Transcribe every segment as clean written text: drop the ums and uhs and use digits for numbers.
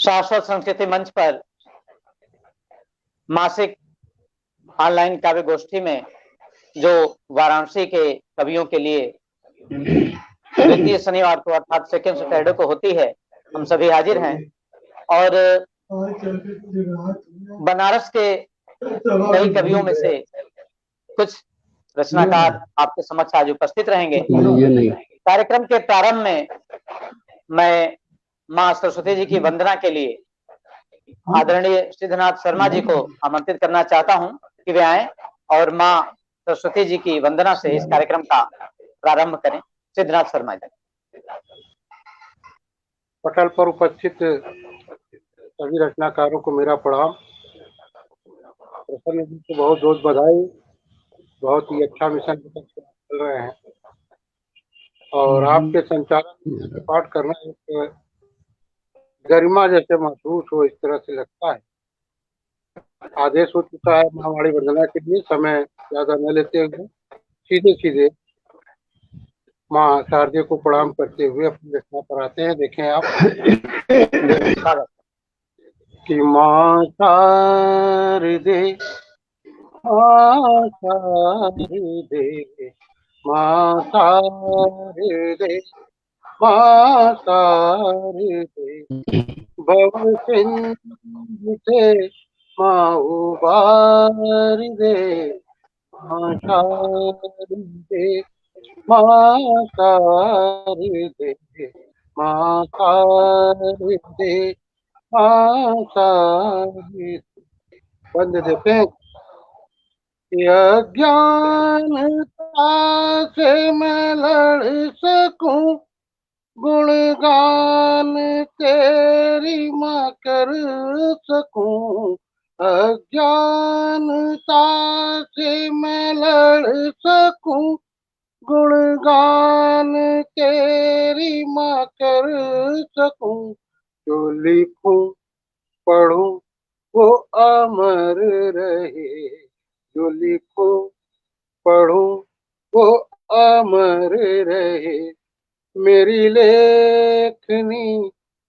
शाश्वत संस्कृति मंच पर मासिक ऑनलाइन काव्य गोष्ठी में जो वाराणसी के कवियों के लिए द्वितीय शनिवार को अर्थात सेकेंड सैटरडे को होती है, हम सभी हाजिर हैं। और बनारस के कई कवियों में से कुछ रचनाकार आपके समक्ष आज उपस्थित रहेंगे। कार्यक्रम के प्रारंभ में मैं मां सरस्वती जी की वंदना के लिए आदरणीय सिद्धनाथ शर्मा जी को आमंत्रित करना चाहता हूं कि वे आए और मां सरस्वती जी की वंदना से इस कार्यक्रम का प्रारंभ करें। सिद्धनाथ शर्मा जी। पटल पर उपस्थित सभी रचनाकारों को मेरा प्रणाम। प्रसन्न जी को बहुत बहुत बधाई। बहुत ही अच्छा मिशन चल रहे हैं और आपके संचालन पाठ करना एक गरिमा जैसे महसूस हो, इस तरह से लगता है। आदेश हो चुका है महावाणी वंदना के लिए। समय ज्यादा न लेते हुए सीधे सीधे माँ शारदे को प्रणाम करते हुए अपनी रचना पर आते हैं। देखें आप कि माँ शारदे, माँ शारदे, माँ शारदे, माँ शारदे, भव सिंधु से माँ उबार दे। माँ शारदे, माँ शारदे, माँ शारदे, माँ शारदे। बंद देखें कि अज्ञानता से मैं लड़ सकूं, गुणगान तेरी माँ कर सकूं। अज्ञानता से मैं लड़ सकूं, गुणगान तेरी माँ कर सकूं। जो लिखूं पढ़ूं वो अमर रहे, जो लिखूं पढ़ूं वो अमर रहे। मेरी लेखनी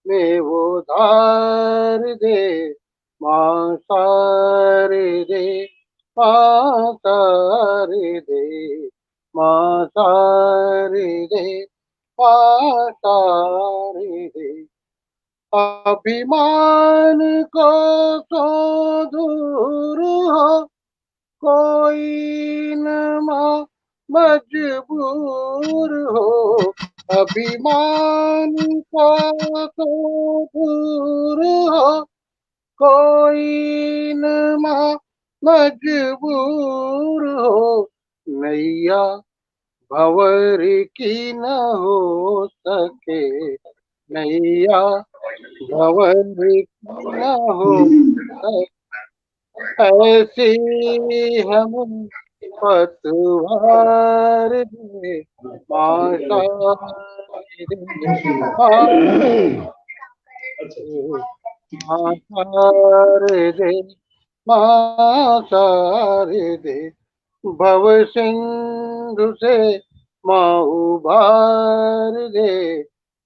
में वो धार दे। माँ शारदे, माँ शारदे, माँ शारदे, माँ शारदे। अभिमान को सो दूर हो, कोई न माँ मजबूर हो। अभिमान को तो दूर हो, कोई न माँ मजबूर हो। नैया भंवर की न हो सके, नैया भंवर की न हो सके, ऐसी हम पतवार दे। माँ शारदे, माँ शारदे, माँ शारदे, भव सिंधु से माँ उबार दे।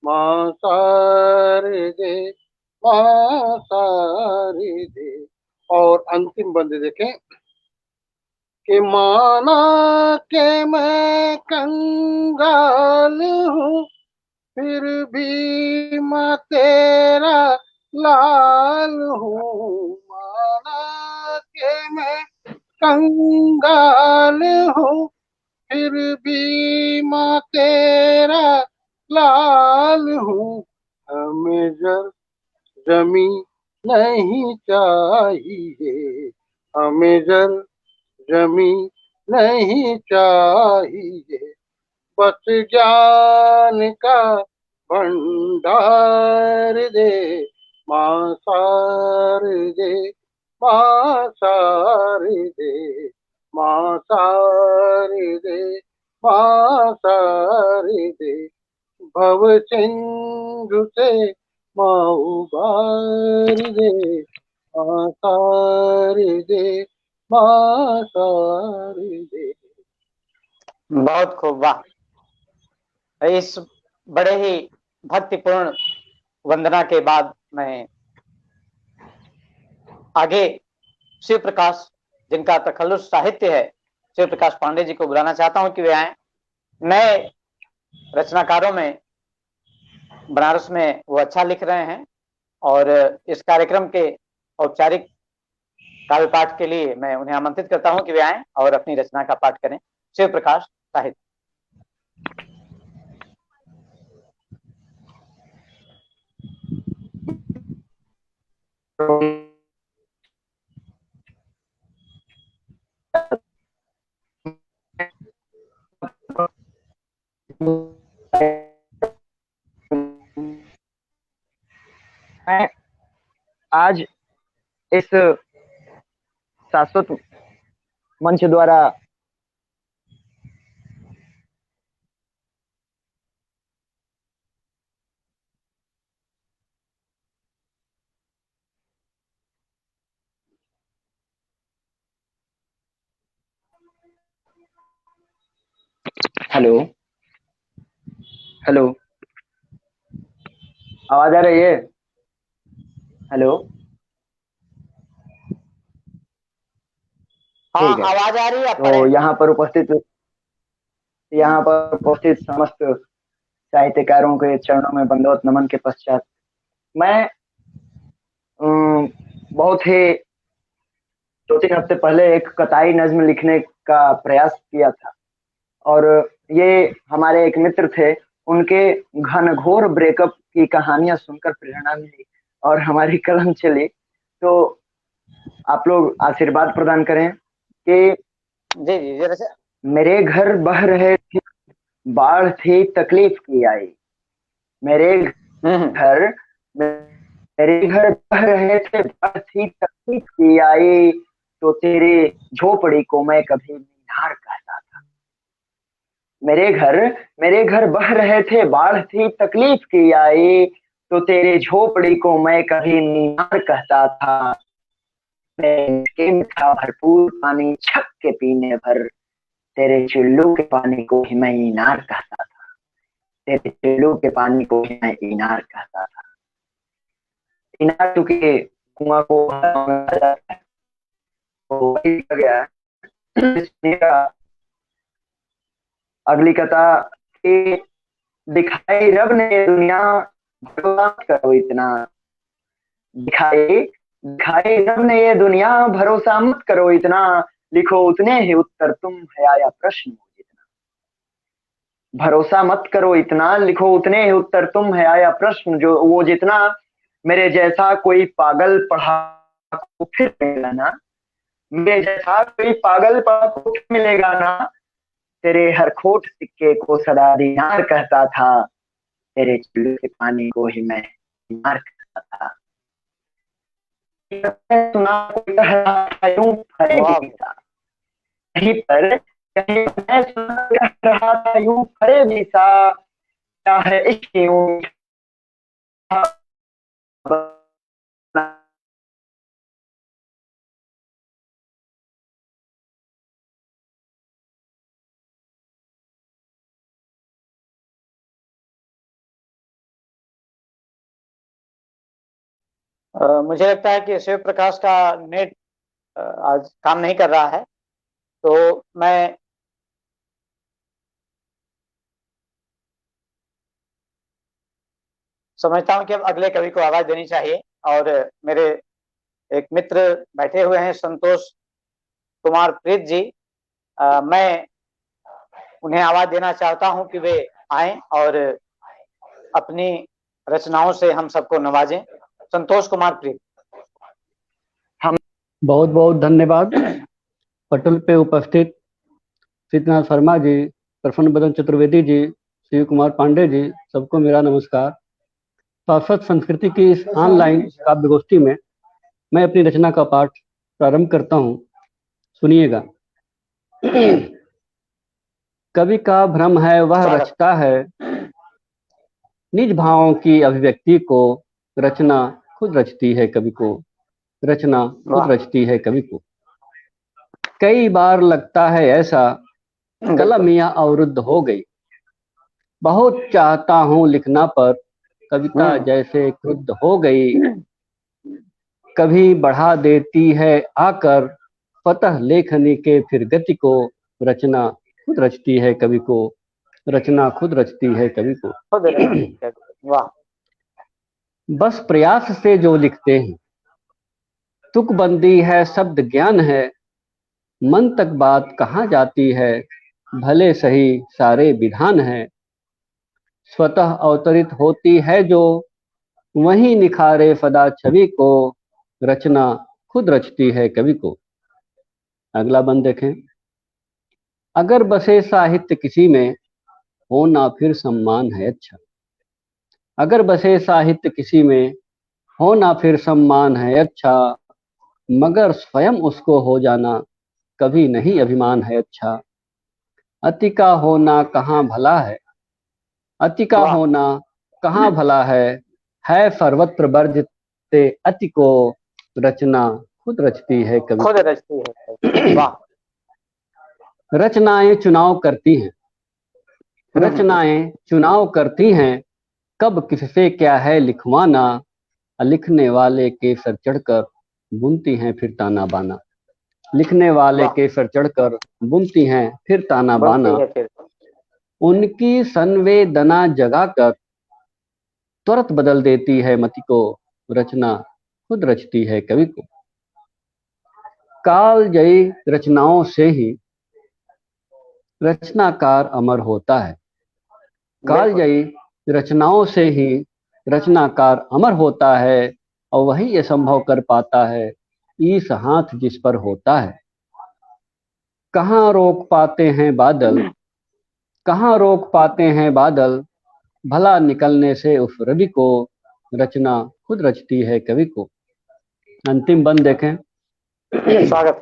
माँ शारदे, माँ शारदे। और अंतिम बंद देखें कि माना के मैं कंगाल हूँ, फिर भी मैं तेरा लाल हूँ। माना के मैं कंगाल हूँ, फिर भी मैं तेरा लाल हूँ। हमें जमी नहीं चाहिए, हमें जमी नहीं चाहिए, बस ज्ञान का भंडार दे। माँ शारदे, माँ शारदे, माँ शारदे, माँ शारदे, भव सिंधु से माँ उबार दे। माँ शारदे, माँ शारदे। बहुत खूब, वाह। इस बड़े ही भक्तिपूर्ण वंदना के बाद मैं आगे शिव प्रकाश, जिनका तखल्लुस साहित्य है, शिव प्रकाश पांडे जी को बुलाना चाहता हूं कि वे आए। नए रचनाकारों में बनारस में वो अच्छा लिख रहे हैं और इस कार्यक्रम के औपचारिक काव्य पाठ के लिए मैं उन्हें आमंत्रित करता हूं कि वे आए और अपनी रचना का पाठ करें। शिव प्रकाश साहित्य। मैं आज इस शाश्वत मंच द्वारा हेलो हेलो आवाज आ रही है? हेलो हाँ, ठीक है। आवाज आ रही है। तो यहाँ पर उपस्थित समस्त साहित्यकारों के चरणों में बंदोत नमन के पश्चात मैं बहुत ही 2-3 हफ्ते पहले एक कताई नज्म लिखने का प्रयास किया था और ये हमारे एक मित्र थे, उनके घनघोर ब्रेकअप की कहानियां सुनकर प्रेरणा मिली और हमारी कलम चली। तो आप लोग आशीर्वाद प्रदान करें कि जी जी जी। मेरे घर बह रहे थे बाढ़ थी तकलीफ की आई, मेरे घर बह रहे थे बाढ़ थी तकलीफ की आई, तो तेरे झोपड़ी को मैं कभी मीनार कहता था। मेरे घर बह रहे थे बाढ़ थी तकलीफ की आई, तो तेरे झोपड़ी को मैं कभी मीनार कहता था। मैं था भरपूर पानी छक के पीने भर, तेरे चुल्लू के पानी को ही मैं इनार कहता था, तेरे चुल्लू के पानी को ही मैं इनार कहता था। इनार चूंकि कुआं को गया। अगली कथा कि दिखाई रब ने दुनिया भरोसा मत करो इतना, दिखाई रब ने ये दुनिया भरोसा मत करो इतना, लिखो उतने ही उत्तर तुम है आया प्रश्न जितना। भरोसा मत करो इतना, लिखो उतने ही उत्तर तुम है आया प्रश्न जो वो जितना, मेरे जैसा कोई पागल पढ़ा को फिर मिलेगा ना, मेरे जैसा कोई पागल पढ़ा को फिर मिलेगा ना, तेरे हर खोट सिक्के को सदा दीनार कहता था, तेरे चुल्लू के पानी को ही मैं दीनार कहता था। सुना कोई कह रहा था यूं फरेबी सा, कहीं मैं सुना कह रहा था यूं फरेबी सा, क्या है इश्क यूं मुझे लगता है कि शिव प्रकाश का नेट आज काम नहीं कर रहा है, तो मैं समझता हूं कि अब अगले कवि को आवाज देनी चाहिए। और मेरे एक मित्र बैठे हुए हैं, संतोष कुमार प्रीत जी, मैं उन्हें आवाज देना चाहता हूं कि वे आए और अपनी रचनाओं से हम सबको नवाजें। संतोष कुमार प्रीत। हम बहुत बहुत धन्यवाद। पटल पे उपस्थित सीतनाथ शर्मा जी, प्रफुल्ल बदन चतुर्वेदी जी, शिव कुमार पांडे जी, सबको मेरा नमस्कार। शाश्वत संस्कृति की इस ऑनलाइन काव्य गोष्ठी में मैं अपनी रचना का पाठ प्रारंभ करता हूँ, सुनिएगा। कवि का भ्रम है वह रचता है निज भावों की अभिव्यक्ति को, रचना खुद रचती है कवि को, रचना खुद रचती है कवि को। कई बार लगता है ऐसा कलम यहाँ अवरुद्ध हो गई, बहुत चाहता हूँ लिखना पर कविता जैसे क्रुद्ध हो गई। कभी बढ़ा देती है आकर फतह लेखनी के फिर गति को, रचना खुद रचती है कवि को, रचना खुद रचती है कवि को। खुद रचती है। वाह। बस प्रयास से जो लिखते हैं, तुकबंदी है शब्द ज्ञान है, मन तक बात कहाँ जाती है, भले सही सारे विधान है, स्वतः अवतरित होती है जो, वही निखारे फदा छवि को, रचना खुद रचती है कवि को। अगला बंद देखें। अगर बसे साहित्य किसी में, हो ना फिर सम्मान है अच्छा। अगर बसे साहित्य किसी में, हो ना फिर सम्मान है अच्छा, मगर स्वयं उसको हो जाना कभी नहीं अभिमान है अच्छा। अति का होना कहाँ भला है, अति का वाह। होना कहाँ भला है सर्वत्र वर्जिते अति को, रचना खुद रचती है कवि खुद को। रचती है। वाह। रचनाएं चुनाव करती हैं, रचनाएं चुनाव करती हैं, कब किससे क्या है लिखवाना, लिखने वाले के सर चढ़कर बुनती हैं फिर ताना बाना। लिखने वाले वाह। के सर चढ़कर बुनती हैं फिर ताना बनती बाना। है फिर। उनकी संवेदना जगाकर तुरंत बदल देती है मति को, रचना खुद रचती है कवि को। कालजयी रचनाओं से ही रचनाकार अमर होता है। कालजयी रचनाओं से ही रचनाकार अमर होता है, और वही ये संभव कर पाता है, ईस हाथ जिस पर होता है। कहाँ रोक पाते हैं बादल, कहाँ रोक पाते हैं बादल, भला निकलने से उस रवि को, रचना खुद रचती है कवि को। अंतिम बंद देखें। स्वागत।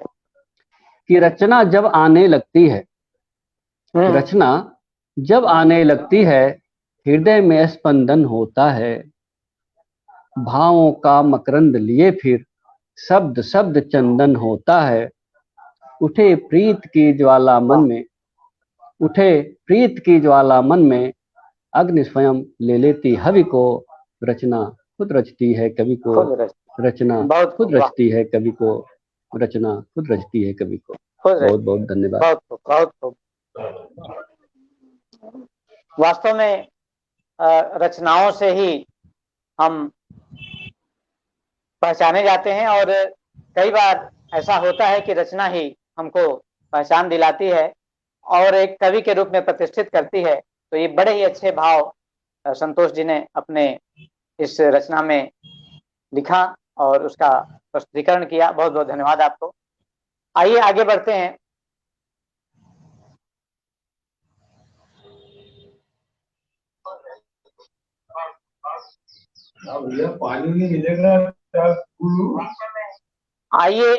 कि रचना जब आने लगती है, रचना जब आने लगती है, हृदय में स्पंदन होता है। भावों का मकरंद लिए फिर शब्द शब्द चंदन होता है। उठे प्रीत की ज्वाला मन में, उठे प्रीत की ज्वाला मन में, अग्नि स्वयं ले लेती हवि को, रचना खुद रचती है कवि को। खुद रचती। रचना बहुत खुद वाह। रचती है कवि को, रचना खुद रचती है कवि को। खुद बहुत रचती। बहुत धन्यवाद। बहुत खूब, बहुत खूब। वास्तव में रचनाओं से ही हम पहचाने जाते हैं, और कई बार ऐसा होता है कि रचना ही हमको पहचान दिलाती है और एक कवि के रूप में प्रतिष्ठित करती है। तो ये बड़े ही अच्छे भाव संतोष जी ने अपने इस रचना में लिखा और उसका प्रस्तुतिकरण किया। बहुत बहुत धन्यवाद आपको। आइए आगे बढ़ते हैं। पानी नहीं मिलेगा। आइए,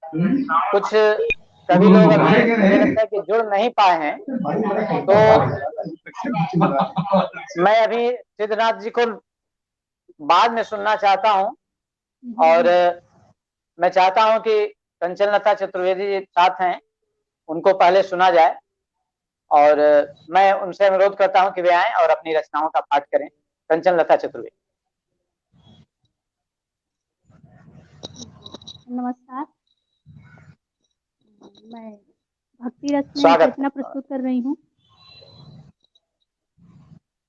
कुछ सभी लोग अभी मुझे लगता है कि जुड़ नहीं पाए हैं, तो मैं अभी सिद्धनाथ जी को बाद में सुनना चाहता हूं, और मैं चाहता हूं कि कंचन लता चतुर्वेदी जी साथ हैं, उनको पहले सुना जाए, और मैं उनसे अनुरोध करता हूं कि वे आएं और अपनी रचनाओं का पाठ करें। कंचन लता चतुर्वेदी। नमस्कार, मैं भक्ति रस में एक स्वागत। रचना प्रस्तुत कर रही हूँ।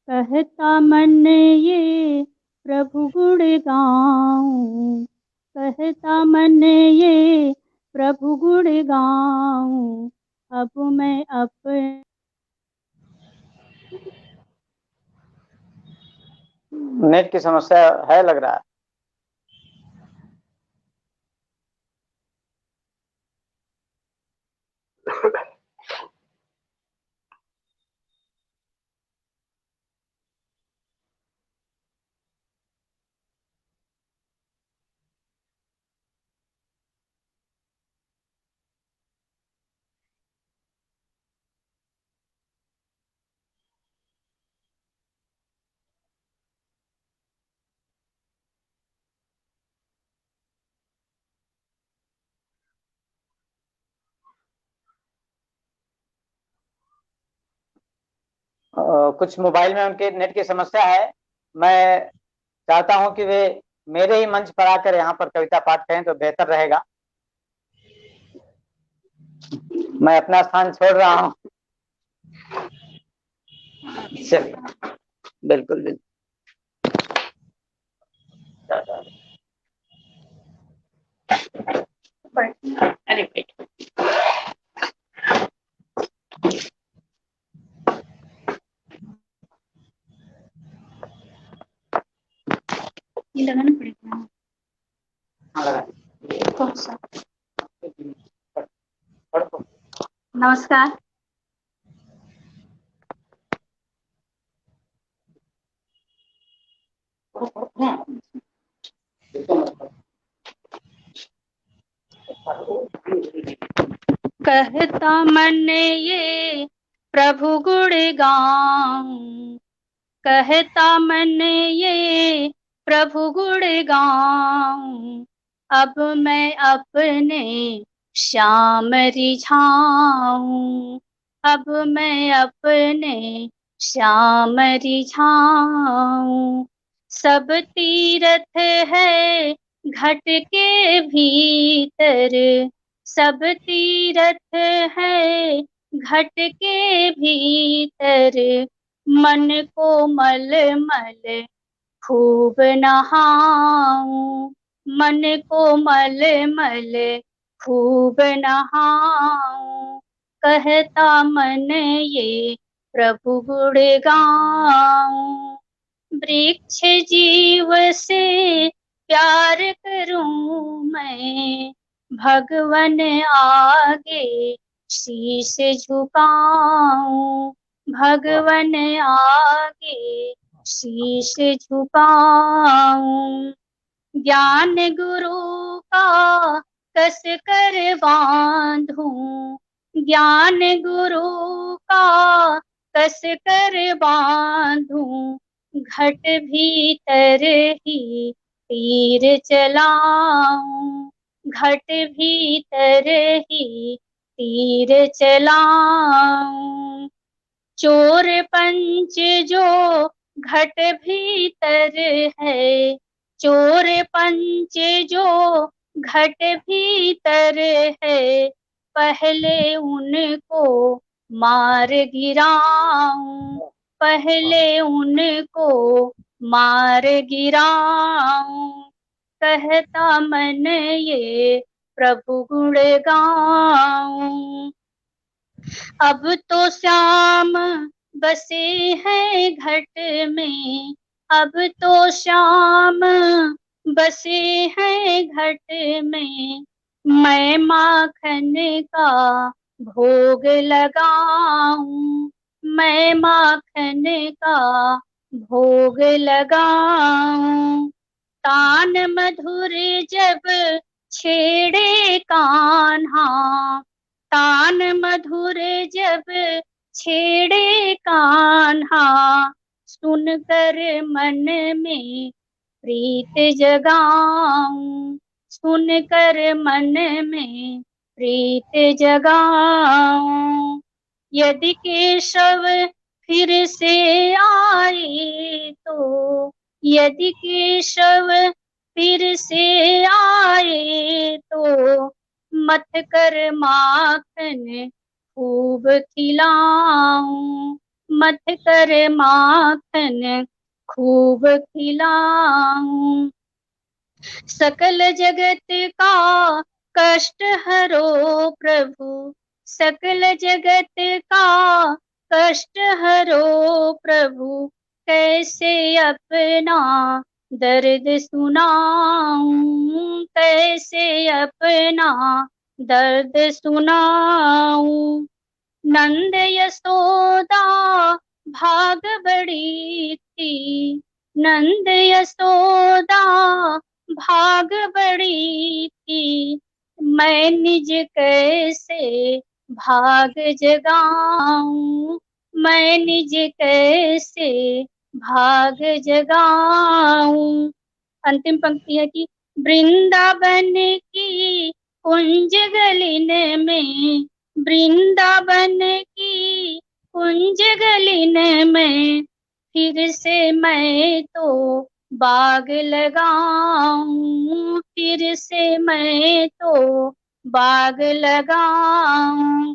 कहता मन ये प्रभु गुण गाऊं, कहता मन ये प्रभु गुण गाऊं, अब मैं अपने नेट की समस्या है लग रहा है। कुछ मोबाइल में उनके नेट की समस्या है। मैं चाहता हूं कि वे मेरे ही मंच पर आकर यहाँ पर कविता पाठ करें तो बेहतर रहेगा। मैं अपना स्थान छोड़ रहा हूँ। चलिए, बिल्कुल बिल्कुल। अरे बैठ। ये लगाना पड़ेगा। हाँ, लगा। कौन सा? नमस्कार। कहता मन ये प्रभु गुण गाऊं, कहता मन ये प्रभु गुण गाऊं, अब मैं अपने श्याम रिझाऊं, अब मैं अपने श्याम रिझाऊं। सब तीरथ है घट के भीतर, सब तीरथ है घट के भीतर, मन को मल मल खूब नहाऊं, मन को मल मल खूब नहाऊं। कहता मन ये प्रभु गुण गाऊं, वृक्ष जीव से प्यार करूं मैं, भगवन आगे शीश झुकाऊं, भगवन आगे शीश झुकाऊं। ज्ञान गुरु का कस कर बांधूं, ज्ञान गुरु का कस कर बांधूं, घट भीतर ही तीर चलाऊं, घट भीतर ही तीर चलाऊं। चोर पंच जो घट भीतर है, चोर पंच जो घट भीतर है, पहले उनको मार गिराऊं, पहले उनको मार गिराऊं। कहता मन ये प्रभु गुण गाऊं, अब तो श्याम बसे हैं घट में, अब तो श्याम बसे हैं घट में, मैं माखन का भोग लगाऊं, मैं माखन का भोग लगाऊं। तान मधुर जब छेड़े कान्हा, तान मधुर जब छेड़े कान्हा, सुनकर मन में प्रीत जगाऊं, सुनकर मन में प्रीत जगाऊं। यदि केशव फिर से आए तो, यदि केशव फिर से आए तो, मथ कर माखन खूब खिलाऊं, मथ कर माखन खूब खिलाऊं। सकल जगत का कष्ट हरो प्रभु, सकल जगत का कष्ट हरो प्रभु, कैसे अपना दर्द सुनाऊं, कैसे अपना दर्द सुनाऊं। नंद यशोदा भाग बड़ी थी, नंद यशोदा भाग बड़ी थी, मैं निज कैसे भाग जगाऊं, मैं निज कैसे भाग जगाऊं। अंतिम पंक्ति है कि वृंदावन की कुंज गलिन में, वृंदावन की कुंज गलिन में, फिर से मैं तो बाग लगाऊं, फिर से मैं तो बाग लगाऊं,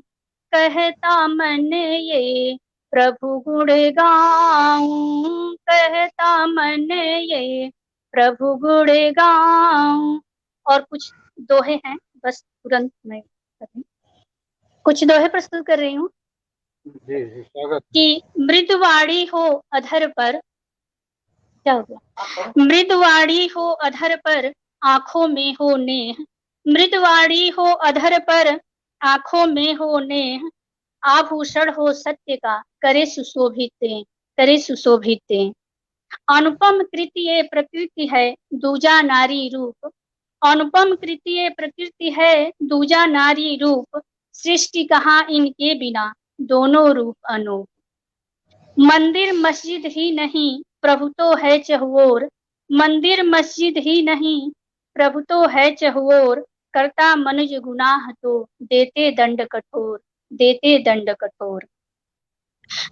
कहता मन ये प्रभु गुण गाऊं, कहता मन ये प्रभु गुण गाऊं। और कुछ दोहे हैं, बस तुरंत मैं कर रही हूं। कुछ दोहे प्रस्तुत कर रही हूँ। जी जी स्वागत। कि मृदवाणी हो अधर पर, क्या हो गया, मृदवाणी हो अधर पर आंखों में हो नेह, मृदवाणी हो अधर पर आंखों में हो नेह, आभूषण हो सत्य का करे सुशोभित, करे सुशोभित। अनुपम कृति ये प्रकृति है दूजा नारी रूप, अनुपम कृति ये प्रकृति है दूजा नारी रूप, सृष्टि कहाँ इनके बिना दोनों रूप अनूप। मंदिर मस्जिद ही नहीं प्रभु तो है चहुओर, मंदिर मस्जिद ही नहीं प्रभु तो है चहुओर, करता मनुज गुनाह तो देते दंड कठोर, देते दंड कठोर।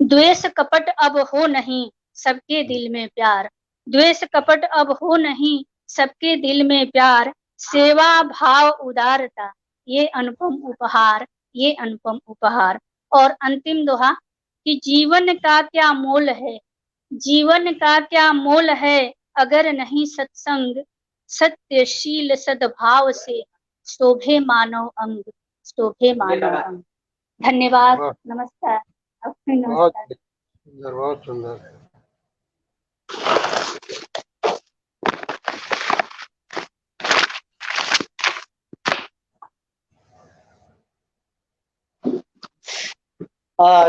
द्वेष कपट अब हो नहीं सबके दिल में प्यार, द्वेष कपट अब हो नहीं सबके दिल में प्यार, सेवा भाव उदारता ये अनुपम उपहार, ये अनुपम उपहार। और अंतिम दोहा कि जीवन का क्या मोल है, जीवन का क्या मोल है अगर नहीं सत्संग, सत्यशील सद्भाव से शोभे मानव अंग, शोभे मानव अंग। धन्यवाद, नमस्कार। बहुत सुंदर, बहुत सुंदर।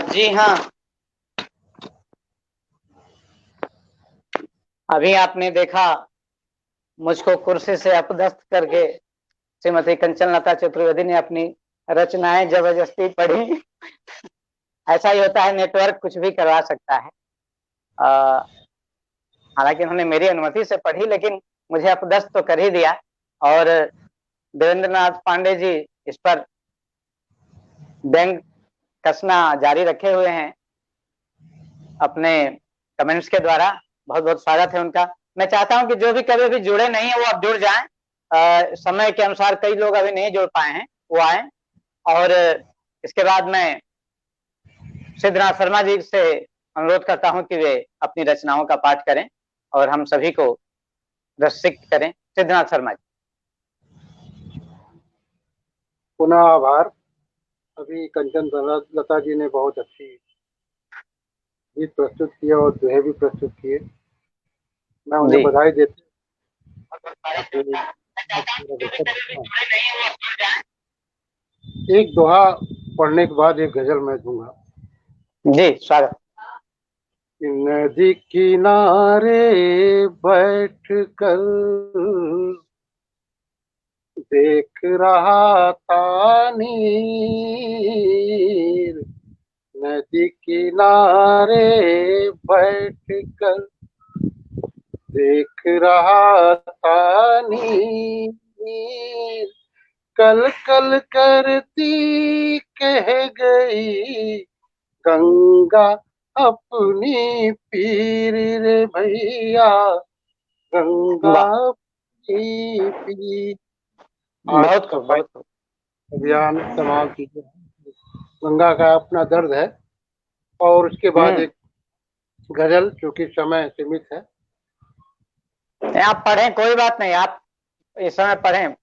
जी हाँ, अभी आपने देखा मुझको कुर्सी से अपदस्थ करके श्रीमती कंचन लता चतुर्वेदी ने अपनी रचनाएं जबरदस्ती पढ़ी। ऐसा ही होता है, नेटवर्क कुछ भी करवा सकता है। हालांकि उन्होंने मेरी अनुमति से पढ़ी, लेकिन मुझे अपदस्थ तो कर ही दिया। और देवेंद्र नाथ पांडे जी इस पर व्यंग कसना जारी रखे हुए हैं अपने कमेंट्स के द्वारा। बहुत बहुत स्वागत है उनका। मैं चाहता हूं कि जो भी कभी भी जुड़े नहीं है वो अब जुड़ जाएं। समय के अनुसार कई लोग अभी नहीं जुड़ पाए हैं, वो आए। और इसके बाद मैं सिद्धनाथ शर्मा जी से अनुरोध करता हूं कि वे अपनी रचनाओं का पाठ करें और हम सभी को रसिक करें। सिद्धनाथ शर्मा जी। पुनः आभार। अभी कंचन लता जी ने बहुत अच्छी गीत प्रस्तुत किए और दोहे भी प्रस्तुत किए। मैं उन्हें बधाई देता एक दोहा पढ़ने के बाद एक गजल मैं दूंगा। जी स्वागत। नदी किनारे बैठ कर देख रहा था नीर, नदी किनारे बैठ कर देख रहा था नीर, कल कल करती कह गई गंगा अपनी पीर रे भैया, गंगा अपनी पीर। बहुत अभियान इस्तेमाल कीजिए। गंगा का अपना दर्द है। और उसके बाद एक गजल, क्योंकि समय सीमित है। आप पढ़ें, कोई बात नहीं, आप इस समय पढ़ें।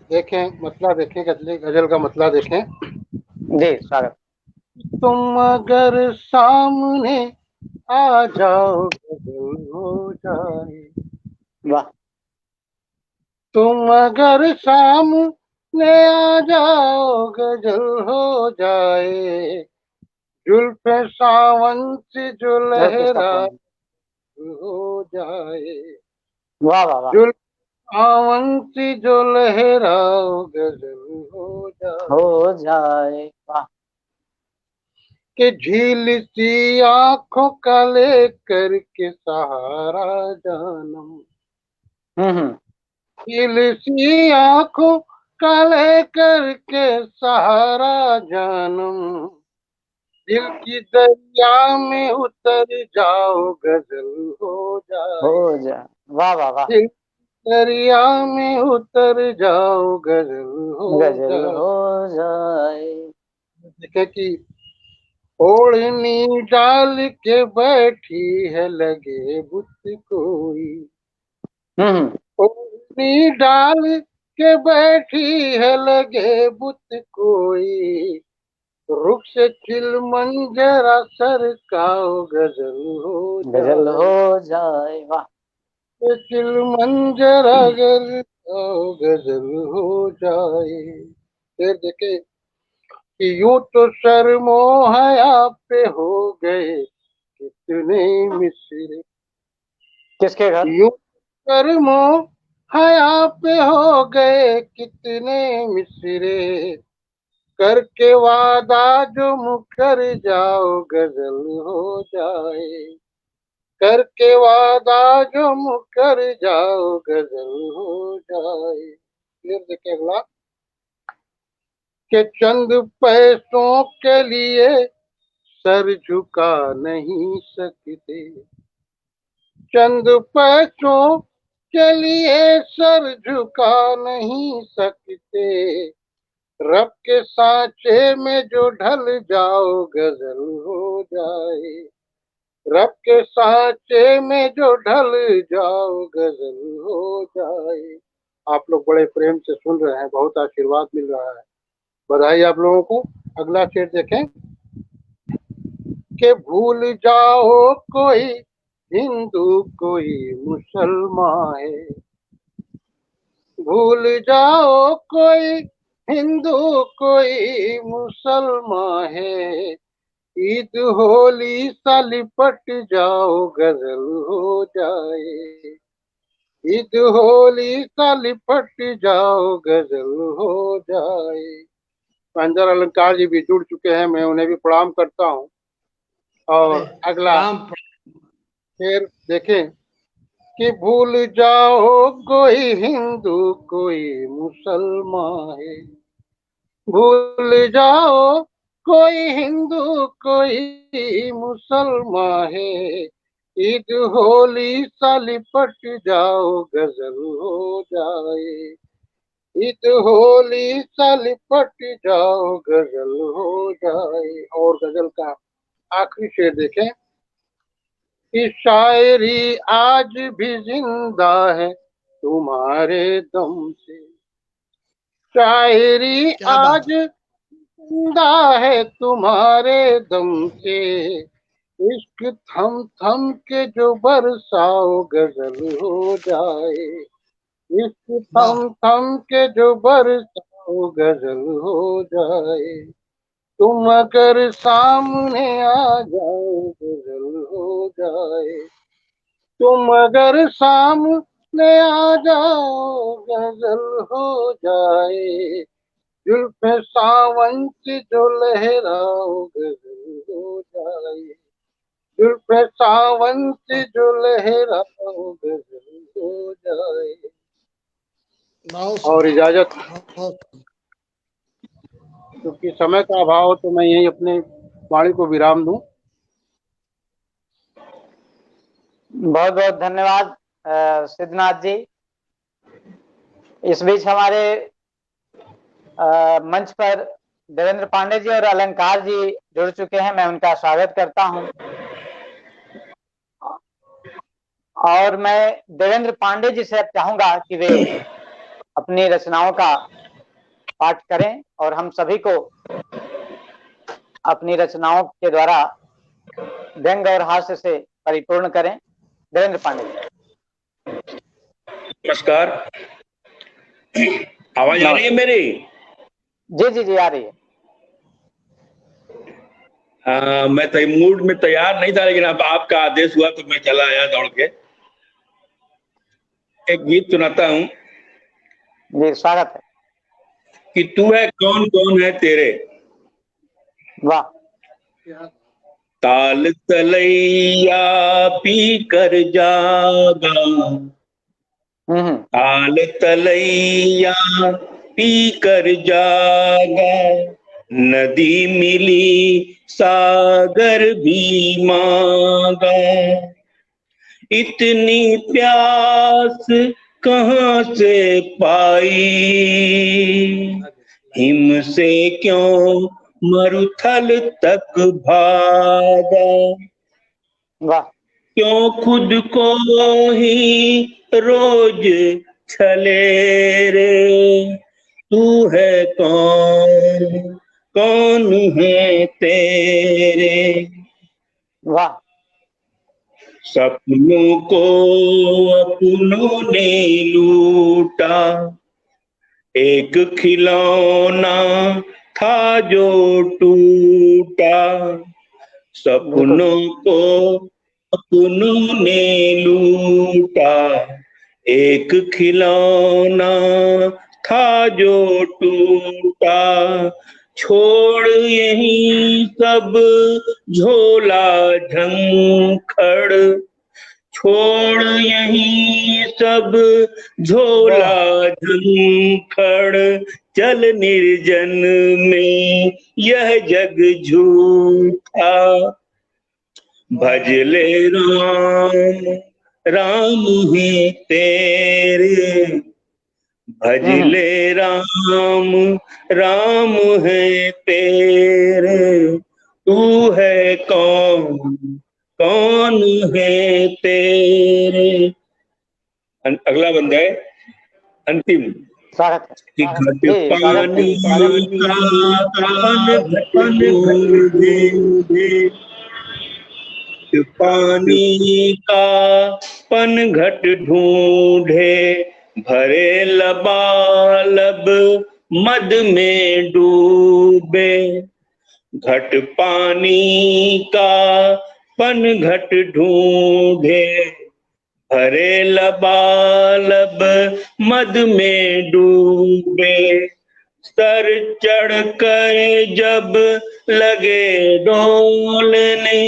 देखें मतला, देखें गजल का मतला देखें। जी स्वागत। तुम अगर सामने आ जाओ गजल हो जाए, वाह। तुम अगर सामने आ जाओ गजल हो जाए, जुल्फे सावन से जो लहरा हो जाए, वाह वाह वाह। जुल्फे सावन से जो लहराओ गजल हो जाए। वाह। कि झील सी आंखों का लेकर के सहारा जानम, झील सी आंखों का लेकर के सहारा जानम, दिल की दरिया में उतर जाओ गजल हो जाए, हो जा। वाह वाह वाह। दिल की दरिया में उतर जाओ गजल हो गजल जाए। हो जाए। देखे कि ओढ़नी डाल के बैठी है लगे बुत कोई, हम्म। ओढ़नी डाल के बैठी है लगे बुत कोई, रुख से चिलमन जरा सरकाओ गजल हो गजल जाए, हो जाए। वाह। चिलमन जरा सरकाओ गजल हो जाए। फिर देखे कि यूं तो शर्मो हया पे हो गए कितने मिसरे, किसके घर? यूं शर्मो हया पे हो गए कितने मिसरे, करके वादा जो मुकर जाओ गजल हो जाए, करके वादा जो मुकर जाओ गजल हो जाए। फिर देखे अगला कि चंद पैसों के लिए सर झुका नहीं सकते, चंद पैसों के लिए सर झुका नहीं सकते, रब के सांचे में जो ढल जाओ गजल हो जाए, रब के सांचे में जो ढल जाओ गजल हो जाए। आप लोग बड़े प्रेम से सुन रहे हैं, बहुत आशीर्वाद मिल रहा है, बधाई आप लोगों को। अगला शेर देखें कि भूल जाओ कोई हिंदू कोई मुसलमान है, भूल जाओ कोई हिंदू कोई मुसलमान है, ईद होली सा लिपट जाओ गजल हो जाए, ईद होली सा लिपट जाओ गजल हो जाए। अंदर अलंकार जी भी जुड़ चुके हैं, मैं उन्हें भी प्रणाम करता हूँ। और अगला फिर देखें कि भूल जाओ कोई हिंदू कोई मुसलमान है, भूल जाओ कोई हिंदू कोई मुसलमान है, ईद होली सा लिपट जाओ गजल हो जाए, ईद होली सा लिपट जाओ गजल हो जाए। और गजल का आखिरी शेर देखें कि शायरी आज भी जिंदा है तुम्हारे दम से, शायरी आज जिंदा है तुम्हारे दम से, इश्क थम थम के जो बरसाओ गजल हो जाए, इश्क थम थम के जो बरसाओ गजल हो जाए, तुम अगर सामने आ जाओ गजल हो जाए, तुम अगर सामने आ जाओ गजल हो जाए, जुल्फ सावन की जो लहराओ गजल हो जाए, जुल्फ सावन की जो लहराओ गजल हो जाए। और इजाजत, क्योंकि समय का अभाव तो मैं यही अपने वाणी को विराम दूं। बहुत बहुत धन्यवाद सिद्धनाथ जी। इस बीच हमारे मंच पर देवेंद्र पांडे जी और अलंकार जी जुड़ चुके हैं, मैं उनका स्वागत करता हूं। और मैं देवेंद्र पांडे जी से अब चाहूंगा कि वे अपनी रचनाओं का पाठ करें और हम सभी को अपनी रचनाओं के द्वारा व्यंग और हास्य से परिपूर्ण करें। देवेंद्र पांडे जी। नमस्कार, आवाज आ रही है मेरी? जी जी जी आ रही है। मैं तो मूड में तैयार नहीं था, लेकिन अब आपका आदेश हुआ तो मैं चला आया दौड़ के। एक गीत सुनाता हूँ। जी स्वागत है। कि तू है कौन कौन है तेरे, वाह। ताल तलैया पी कर जागा, ताल तलैया पी कर जागा, नदी मिली सागर भी मांगा, इतनी प्यास कहाँ से पाई, हिम से क्यों मरुथल तक भागा, वाह, क्यों खुद को ही रोज छले रे, तू है कौन, कौन है तेरे। वाह, सपनों को अपनों ने लूटा, एक खिलौना था जो टूटा, सपनों को अपनों ने लूटा, एक खिलौना था जो टूटा, छोड़ यही सब झोला झंखड़, छोड़ यही सब झोला झंखड़, चल निर्जन में यह जग झूठा, भज ले राम, राम ही तेरे, भज ले राम, राम है तेरे, तू है कौन, कौन है तेरे। अगला बंदा है अंतिम। स्वागत है। कि घट पानी का पानी का पन घट ढूंढे, भरे लबालब मद में डूबे, घट पानी का पन घट ढूंढे, भरे लबालब मद में डूबे, सर चढ़ कर जब लगे डोलने,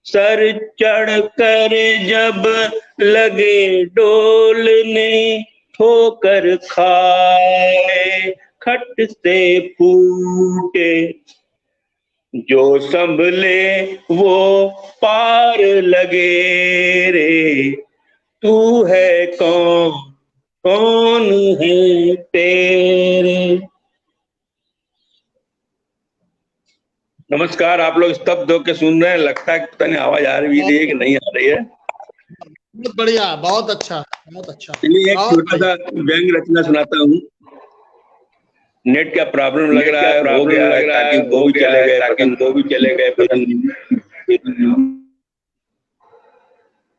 सर चढ़ कर जब लगे डोलने, ठोकर खाए खट से फूटे, जो संभले वो पार लगे रे, तू है कौन, कौन है तेरे। नमस्कार। आप लोग स्तब्ध होकर सुन रहे हैं, लगता है पता नहीं आवाज आ रही है कि नहीं आ रही है। बहुत बढ़िया, बहुत अच्छा, बहुत अच्छा। चलिए एक छोटा सा व्यंग रचना सुनाता हूँ। नेट का प्रॉब्लम लग रहा है, हो गया है, ताकि वो भी चले गए, ताकि वो भी चले गए।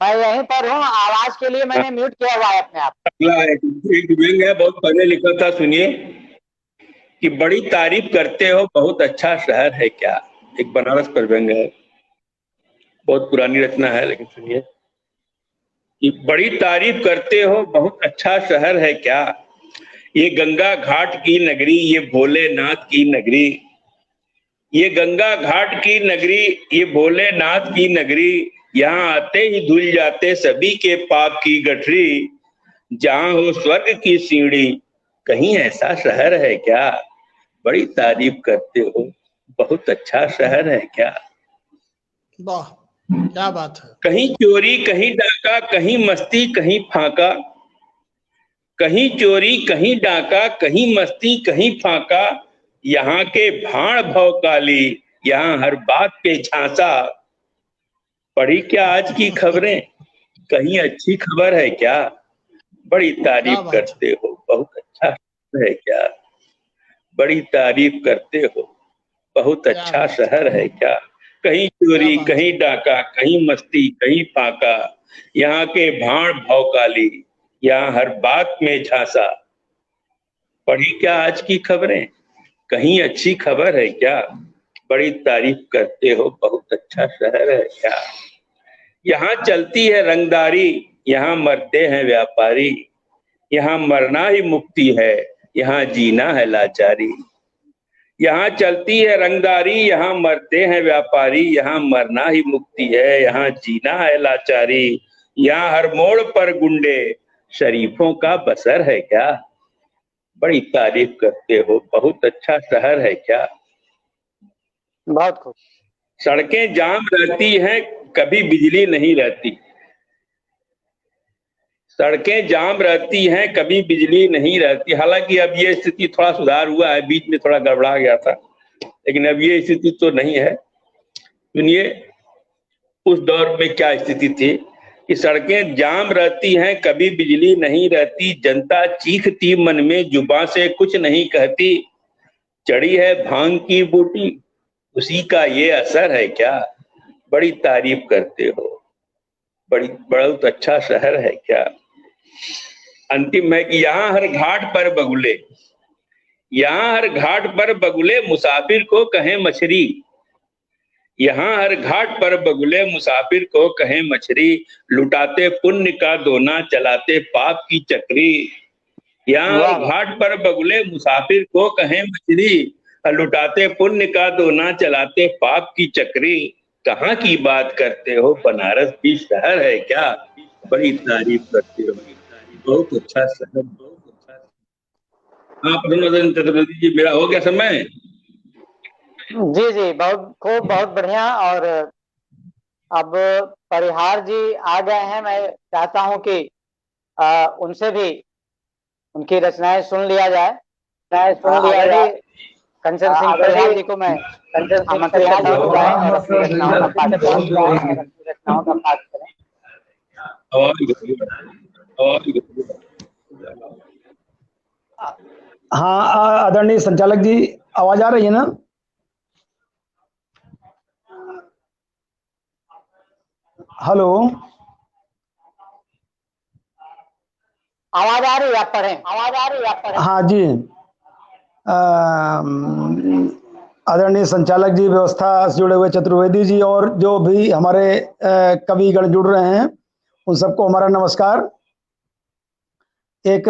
मैं यहीं पर हूँ, आवाज के लिए मैंने म्यूट किया हुआ है अपने आप। अगला एक व्यंग है, बहुत पहले लिखा था, सुनिए। कि बड़ी तारीफ करते हो, बहुत अच्छा शहर है क्या। एक बनारस पर व्यंग है, बहुत पुरानी रचना है, लेकिन सुनिए। कि बड़ी तारीफ करते हो, बहुत अच्छा शहर है क्या, ये गंगा घाट की नगरी, ये भोलेनाथ की नगरी, ये गंगा घाट की नगरी, ये भोलेनाथ की नगरी, यहाँ आते ही धुल जाते सभी के पाप की गठरी, जहाँ हो स्वर्ग की सीढ़ी, कहीं ऐसा शहर है क्या, बड़ी तारीफ करते हो, बहुत अच्छा शहर है क्या। वाह, क्या बात है। कहीं चोरी कहीं डाका, कहीं मस्ती कहीं फाका, कहीं चोरी कहीं डाका, कहीं मस्ती कहीं फाका, यहाँ के भाड़ भव काली, यहाँ हर बात पे झांसा, पढ़ी क्या आज की खबरें, कहीं अच्छी खबर है क्या, बड़ी तारीफ करते हो, बहुत अच्छा है क्या, बड़ी तारीफ करते हो, बहुत अच्छा शहर है क्या। कहीं चोरी कहीं डाका, कहीं मस्ती कहीं फाका, यहाँ के भाड़ भौकाली, यहाँ हर बात में झांसा, पढ़ी क्या आज की खबरें, कहीं अच्छी खबर है क्या, बड़ी तारीफ करते हो, बहुत अच्छा शहर है क्या। यहाँ चलती है रंगदारी, यहाँ मरते हैं व्यापारी, यहाँ मरना ही मुक्ति है, यहाँ जीना है लाचारी। यहाँ चलती है रंगदारी, यहाँ मरते हैं व्यापारी, यहाँ मरना ही मुक्ति है, यहाँ जीना है लाचारी। यहाँ हर मोड़ पर गुंडे, शरीफों का बसर है क्या, बड़ी तारीफ करते हो, बहुत अच्छा शहर है क्या। बहुत खूब। सड़कें जाम रहती हैं, कभी बिजली नहीं रहती। सड़कें जाम रहती हैं, कभी बिजली नहीं रहती। हालांकि अब ये स्थिति थोड़ा सुधार हुआ है, बीच में थोड़ा गड़बड़ा गया था, लेकिन अब ये स्थिति तो नहीं है। सुनिए उस दौर में क्या स्थिति थी कि सड़कें जाम रहती हैं, कभी बिजली नहीं रहती। जनता चीखती मन में, जुबां से कुछ नहीं कहती। चढ़ी है भांग की बूटी, उसी का ये असर है क्या। बड़ी तारीफ करते हो, बहुत अच्छा शहर है क्या। अंतिम है कि यहाँ हर घाट पर बगुले, यहाँ हर घाट पर बगुले, मुसाफिर को कहें मछली। यहाँ हर घाट पर बगुले, मुसाफिर को कहें मछली। लुटाते पुण्य का दोना, चलाते पाप की चक्री। यहाँ हर घाट पर बगुले, मुसाफिर को कहें मछली। लुटाते पुण्य का दोना, चलाते पाप की चक्री। कहाँ की बात करते हो, बनारस भी शहर है क्या। बड़ी तारीफ करते हो, बहुत अच्छा शहर, बहुत अच्छा। हाँ प्रसन्न चतुर्वेदी जी, मेरा हो गया समय। जी जी, बहुत खूब, बहुत बढ़िया। और अब परिहार जी आ गए हैं। मैं चाहता हूं कि उनसे भी उनकी रचनाएं सुन लिया जाए। कंचन सिंह परिहार जी को मैं आमंत्रित करता हूं कि आए और अपनी रचनाओं का पाठ करें। हाँ आदरणीय संचालक जी, आवाज आ रही है ना? हेलो, आवाज आ रही है, आप पढ़ें। आवाज आ रही है, आप पढ़ें। हाँ जी, आदरणीय संचालक जी, व्यवस्था से जुड़े हुए चतुर्वेदी जी और जो भी हमारे कविगण जुड़ रहे हैं, उन सबको हमारा नमस्कार। एक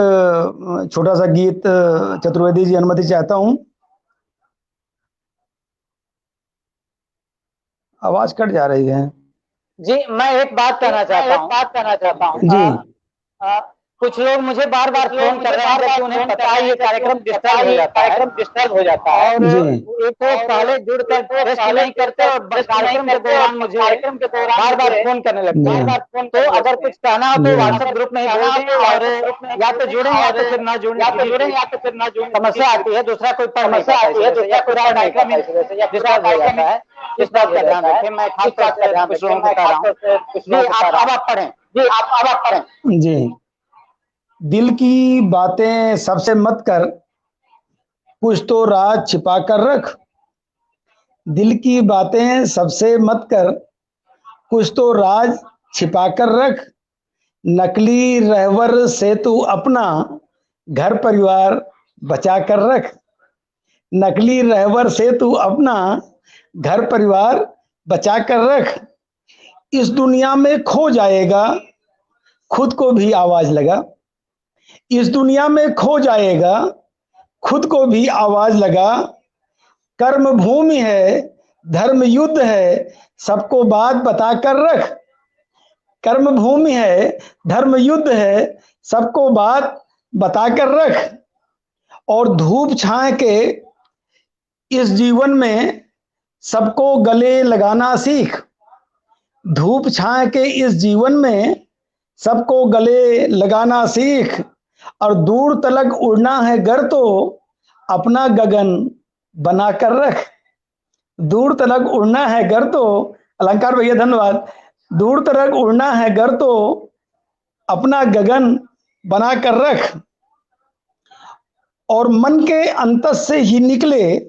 छोटा सा गीत चतुर्वेदी जी अनुमति चाहता हूं। आवाज कट जा रही है जी। मैं एक बात कहना चाहता हूं जी। कुछ लोग मुझे बार बार फोन कर रहे हैं कि उन्हें पता है ये कार्यक्रम डिस्टर्ब हो जाता है और एक तो पहले जुड़कर रेस्ट नहीं करते और कार्यक्रम के दौरान मुझे बार बार फोन करने लगते हैं। तो अगर कुछ कहना हो तो व्हाट्सएप ग्रुप में ही बोल दें और या तो जुड़े या तो फिर ना जुड़े। समस्या आती है, दूसरा कोई पढ़ नहीं पाता है या पूरा कार्यक्रम डिस्टर्ब हो जाता है। इस बात का ध्यान रखें। मैं खास तौर से कुछ लोगों को कह रहा हूँ जी, अब आप पढ़ें। जी। दिल की बातें सबसे मत कर, कुछ तो राज छिपा कर रख। दिल की बातें सबसे मत कर, कुछ तो राज छिपा कर रख। नकली रहवर से तू अपना घर परिवार बचा कर रख। नकली रहवर से तू अपना घर परिवार बचा कर रख। इस दुनिया में खो जाएगा, खुद को भी आवाज लगा। इस दुनिया में खो जाएगा, खुद को भी आवाज लगा। कर्म भूमि है, धर्म युद्ध है, सबको बात बता कर रख। कर्म भूमि है, धर्म युद्ध है, सबको बात बता कर रख। और धूप छाए के इस जीवन में सबको गले लगाना सीख। धूप छाए के इस जीवन में सबको गले लगाना सीख। और दूर तलक उड़ना है गर तो अपना गगन बना कर रख। दूर तलक उड़ना है गर तो, अलंकार भैया धन्यवाद। दूर तलक उड़ना है गर तो अपना गगन बना कर रख। और मन के अंतस से ही निकले,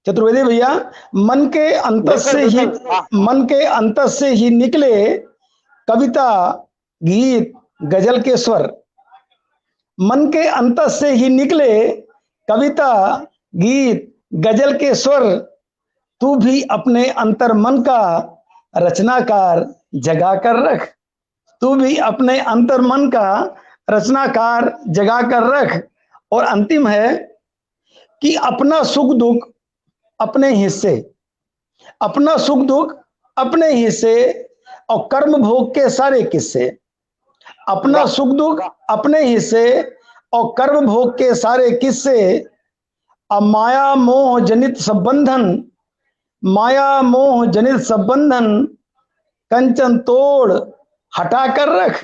चतुर्वेदी भैया, मन के अंतस से ही निकले कविता गीत गजल के स्वर। मन के अंतस से ही निकले कविता गीत गजल के स्वर। तू भी अपने अंतर मन का रचनाकार जगा कर रख। तू भी अपने अंतर मन का रचनाकार जगा कर रख। और अंतिम है कि अपना सुख दुख अपने हिस्से, अपना सुख दुख अपने हिस्से और कर्म भोग के सारे किस्से। अपना सुख दुख अपने हिस्से और कर्म भोग के सारे किस्से। अब माया मोह जनित सब बंधन माया मोह जनित सब बंधन कंचन तोड़ हटा कर रख,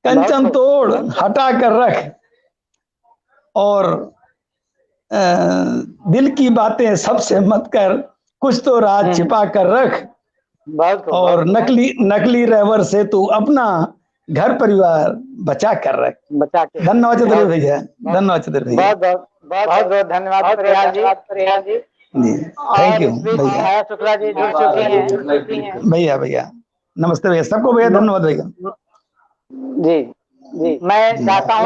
कंचन तोड़ हटा कर रख, और दिल की बातें सबसे मत कर, कुछ तो राज छिपा कर रख, और नकली रहबर से तू अपना घर परिवार बचा कर रख। धन्यवाद चतुर्वेदी भैया, धन्यवाद चतुर्वेदी भैया, बहुत धन्यवाद परिहार जी। थैंक यू भैया। छाया शुक्ला जी जुड़ चुकी हैं। भैया नमस्ते भैया, सबको भैया धन्यवाद भैया। जी मैं चाहता हूँ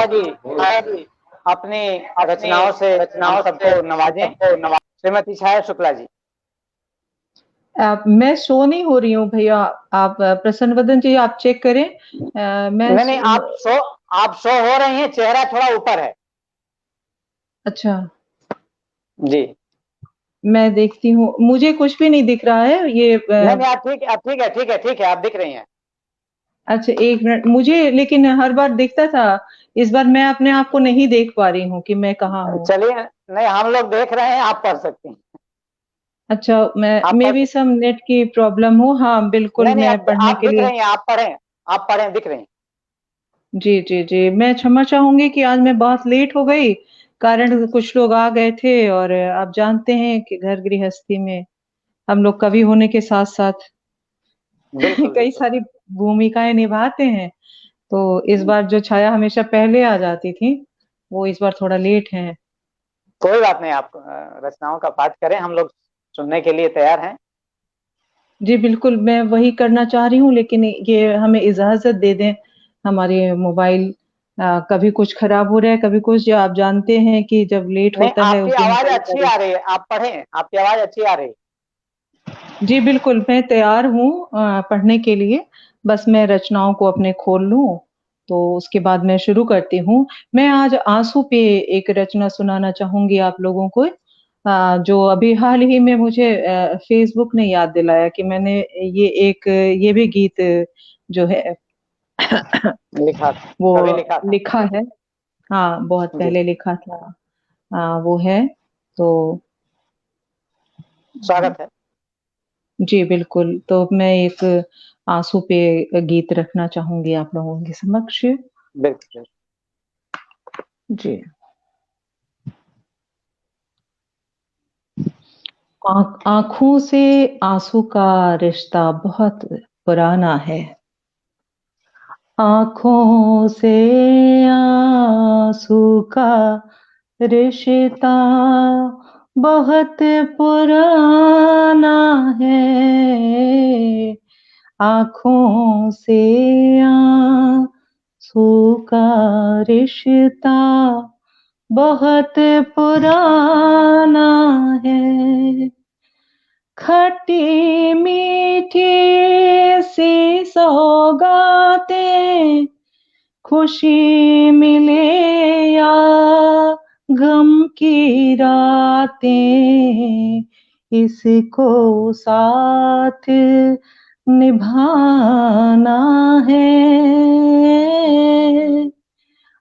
कि छाया जी अपनी रचनाओं से हम सबको नवाजें। श्रीमती छाया शुक्ला जी। मैं शो नहीं हो रही हूँ भैया, आप प्रसन्न वदन जी आप चेक करें। नहीं आप शो हो रही हैं, चेहरा थोड़ा ऊपर है। अच्छा जी मैं देखती हूँ, मुझे कुछ भी नहीं दिख रहा है ये। नहीं आप ठीक है आप दिख रही हैं। अच्छा एक मिनट, मुझे लेकिन हर बार दिखता था, इस बार मैं अपने आप को नहीं देख पा रही हूँ कि मैं कहाँ हूँ। चलिए नहीं हम लोग देख रहे हैं, आप पढ़ सकती हैं। अच्छा मे भी सम नेट की प्रॉब्लम हो। हाँ बिल्कुल मैं पढ़ने के लिए। आप पढ़ें दिख रही हैं। जी मैं क्षमा चाहूंगी कि आज मैं बहुत लेट हो गई, कारण कुछ लोग आ गए थे और आप जानते हैं कि घर गृहस्थी में हम लोग कवि होने के साथ साथ कई सारी भूमिकाएं निभाते हैं। तो इस बार जो छाया हमेशा पहले आ जाती थी वो इस बार थोड़ा लेट है। कोई बात नहीं, आप रचनाओं का पाठ करें, हम लोग सुनने के लिए तैयार हैं। जी बिल्कुल मैं वही करना चाह रही हूँ, लेकिन ये हमें इजाजत दे दें। हमारे मोबाइल कभी कुछ खराब हो रहा है, कभी कुछ, आप जानते हैं कि जब लेट होता है आपकी आवाज अच्छी आ रही है, आप पढ़ें, आपकी आवाज अच्छी आ रही है। जी बिल्कुल मैं तैयार हूँ पढ़ने के लिए, बस मैं रचनाओं को अपने खोल लूं तो उसके बाद मैं शुरू करती हूँ। मैं आज आंसू पे एक रचना सुनाना चाहूंगी आप लोगों को, जो अभी हाल ही में मुझे फेसबुक ने याद दिलाया कि मैंने ये भी गीत जो है लिखा है। हाँ बहुत पहले लिखा था। वो है तो स्वागत है। जी बिल्कुल, तो मैं एक आंसू पे गीत रखना चाहूंगी आप लोगों के समक्ष। बिल्कुल जी। आंखों से आंसू का रिश्ता बहुत पुराना है, आंखों से आंसू का रिश्ता बहुत पुराना है, आंखों से आंसू का रिश्ता बहुत पुराना है, खट्टी मीठी सी सौगातें खुशी मिले या गम की रातें इसको साथ निभाना है,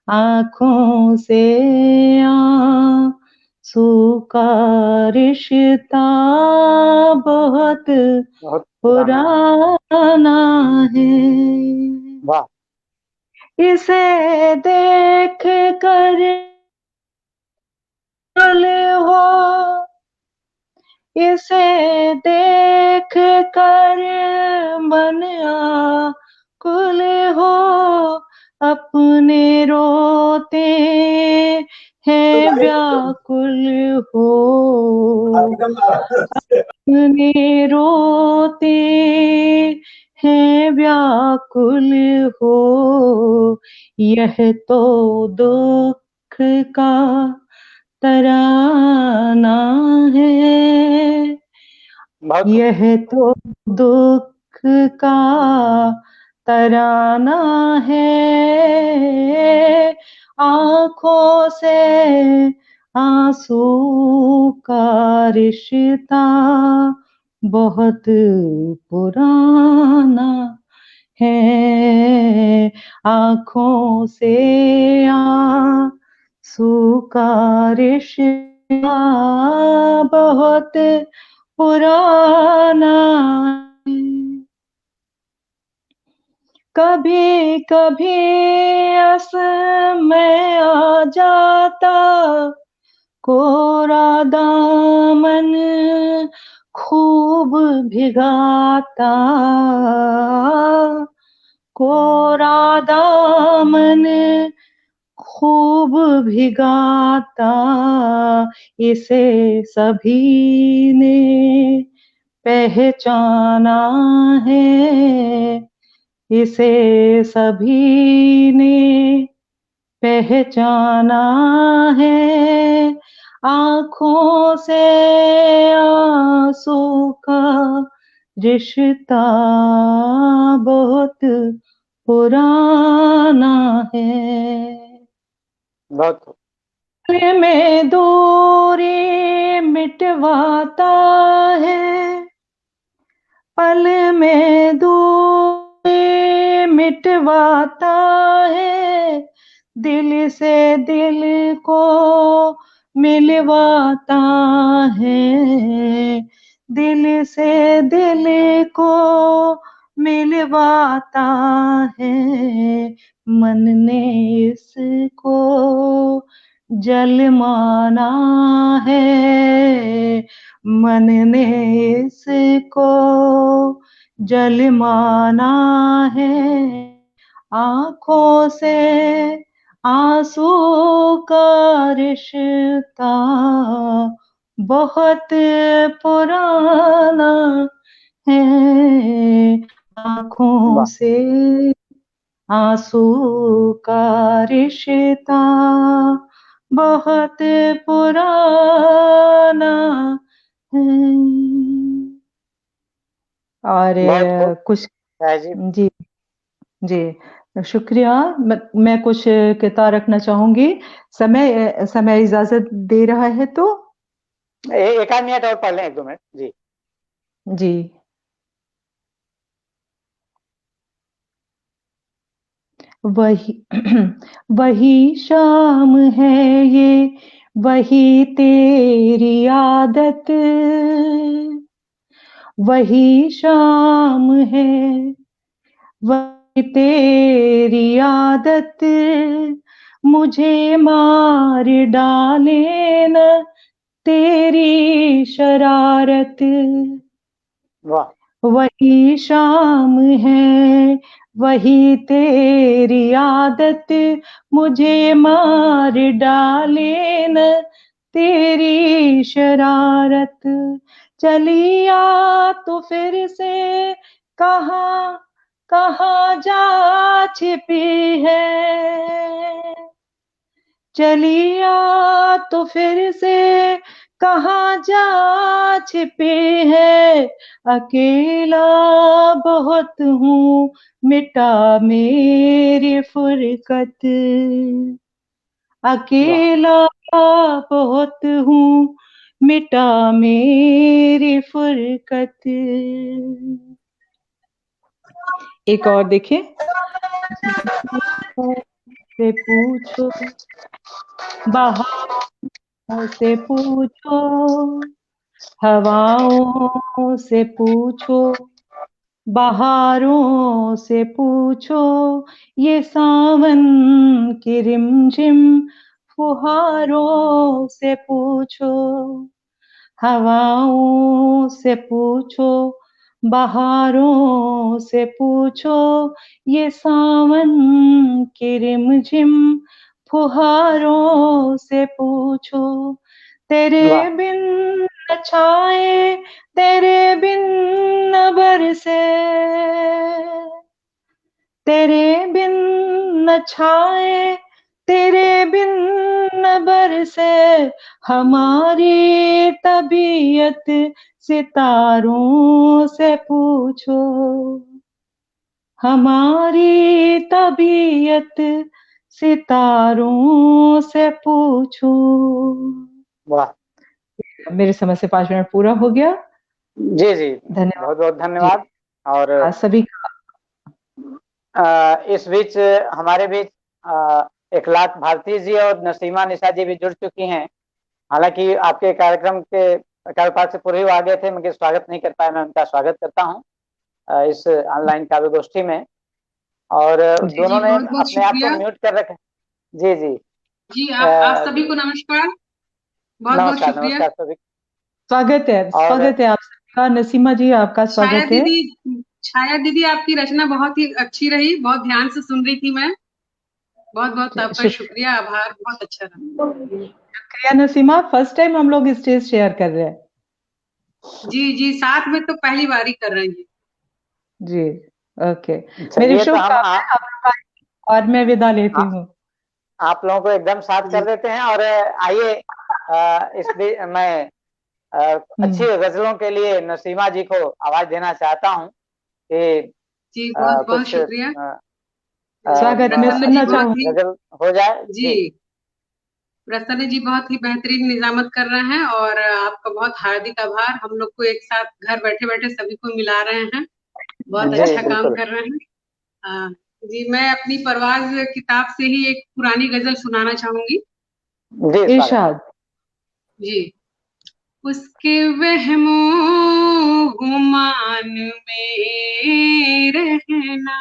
आँखों से आंसू का रिश्ता बहुत पुराना है। वाह। इसे देख कर हो, इसे देख कर मन आकुल हो, अपने रोते हैं व्याकुल हो, अपने रोते हैं व्याकुल हो, यह तो दुख का तराना है, यह तो दुख का तराना है, आँखों से आंसू का रिश्ता बहुत पुराना है, आँखों से आंसू का रिश्ता बहुत पुराना है। कभी कभी असमय आ जाता, कोरा दामन खूब भिगाता, कोरा दामन खूब भिगाता, इसे सभी ने पहचाना है, इसे सभी ने पहचाना है। आंखों से आंसू का रिश्ता बहुत पुराना है। बहुत पल में दूरी मिटवाता है, पल में दूरी मिटवाता है, दिल से दिल को मिलवाता है, दिल से दिल को मिलवाता है। मन ने इसको जल माना है, मन ने इसको जल माना है। आंखों से आंसू का रिश्ता बहुत पुराना है। आंखों से आंसू का रिश्ता बहुत पुराना है। और कुछ जी जी शुक्रिया। मैं कुछ किताब रखना चाहूंगी। समय इजाजत दे रहा है तो एक आध मिनट और पढ़ लें, 1-2 मिनट। जी जी। वही वही शाम है ये, वही तेरी आदत, वही शाम है वही तेरी आदत, मुझे मार डाले न तेरी शरारत। वाह। वही शाम है वही तेरी आदत, मुझे मार डाले न तेरी शरारत। चलिया तो फिर से कहाँ कहाँ जा छिपी है, चलिया तो फिर से कहाँ जा छिपी है। अकेला बहुत हूँ मिटा मेरी फुरकत, अकेला बहुत हूँ मिटा मेरी फुरकत। एक और देखिए। से पूछो बहारों से पूछो, हवाओं से पूछो, बहारों से पूछो, ये सावन की रिमझिम फुहारों से पूछो, हवाओं से पूछो, बहारों से पूछो, ये सावन की रिमझिम फुहारों से पूछो। तेरे बिन न छाए तेरे बिन न बरसे, तेरे बिन न छाए तेरे बिन न बरसे, हमारी तबीयत सितारों से पूछो, हमारी तबीयत सितारों से पूछो। वाह। मेरे समय से 5 मिनट पूरा हो गया। जी जी धन्यवाद, बहुत बहुत धन्यवाद। और सभी इस बीच हमारे बीच इखलाक भारती जी और नसीमा निशा जी भी जुड़ चुकी हैं। हालांकि आपके कार्यक्रम के काव्यपाठ से पूर्व आ गए थे, मगर स्वागत नहीं कर पाया। मैं उनका स्वागत करता हूँ इस ऑनलाइन काव्य गोष्ठी में। और दोनों ने अपने आप को म्यूट कर रखा। जी जी जी, आप सभी को नमस्कार, बहुत बहुत नमस्कार। शुक्रिया। नमस्कार सभी, स्वागत है आप सबका। नसीमा जी आपका स्वागत है। छाया दीदी आपकी रचना बहुत ही अच्छी रही, बहुत ध्यान से सुन रही थी मैं। बहुत बहुत आपका शुक्रिया, आभार, बहुत अच्छा रहा। शुक्रिया नसीमा, फर्स्ट टाइम हम लोग स्टेज शेयर कर रहे हैं। जी जी, साथ में तो पहली बार ही कर रहे हैं जी। ओके, मेरी शुभकामनाएं आप लोग, और मैं विदा लेती हूँ। आप लोगों को एकदम साथ कर देते हैं। और आइए इस मैं अच्छी गजलों के लिए नसीमा जी को आवाज देना चाहता हूँ कि जी बहुत बहुत शुक्रिया। स्वागत, मैं सुनना चाहूँगी। गजल हो जाए जी। प्रसन्न जी बहुत ही बेहतरीन निजामत कर रहे हैं, और आपका बहुत हार्दिक आभार। हम लोग को एक साथ घर बैठे बैठे सभी को मिला रहे हैं, बहुत अच्छा काम कर रहे हैं। जी, मैं अपनी परवाज किताब से ही एक पुरानी गजल सुनाना चाहूंगी। इरशाद। जी। उसके वहमो गुमान में रहना,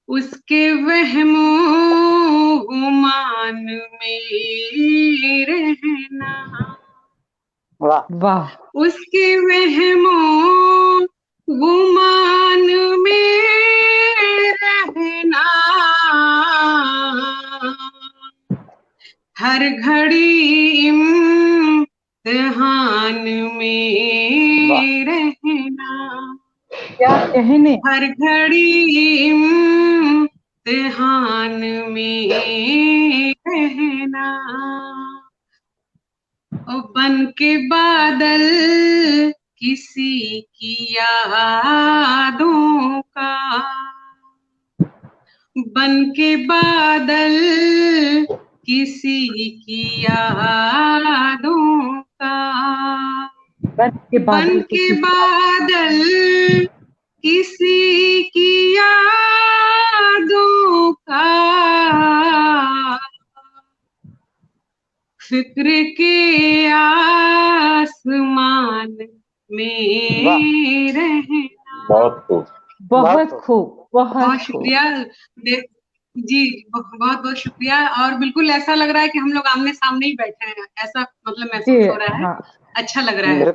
उसके वहमो गुमान में रहना, वाह वाह, उसके वहमो गुमान में रहना, हर घड़ी इम्तिहान में रहना, क्या कहने, हर घड़ी इम्तिहान में रहना, ओ बन के बादल किसी की यादों का, बन के बादल किसी की यादों का, बन के बादल किसी की यादों का, फिक्र के आसमान में रहना। बहुत खूब, बहुत खूब, बहुत शुक्रिया जी, बहुत बहुत शुक्रिया। और बिल्कुल ऐसा लग रहा है कि हम लोग आमने सामने ही बैठे हैं, ऐसा मतलब महसूस हो रहा है। हाँ। अच्छा लग रहा है।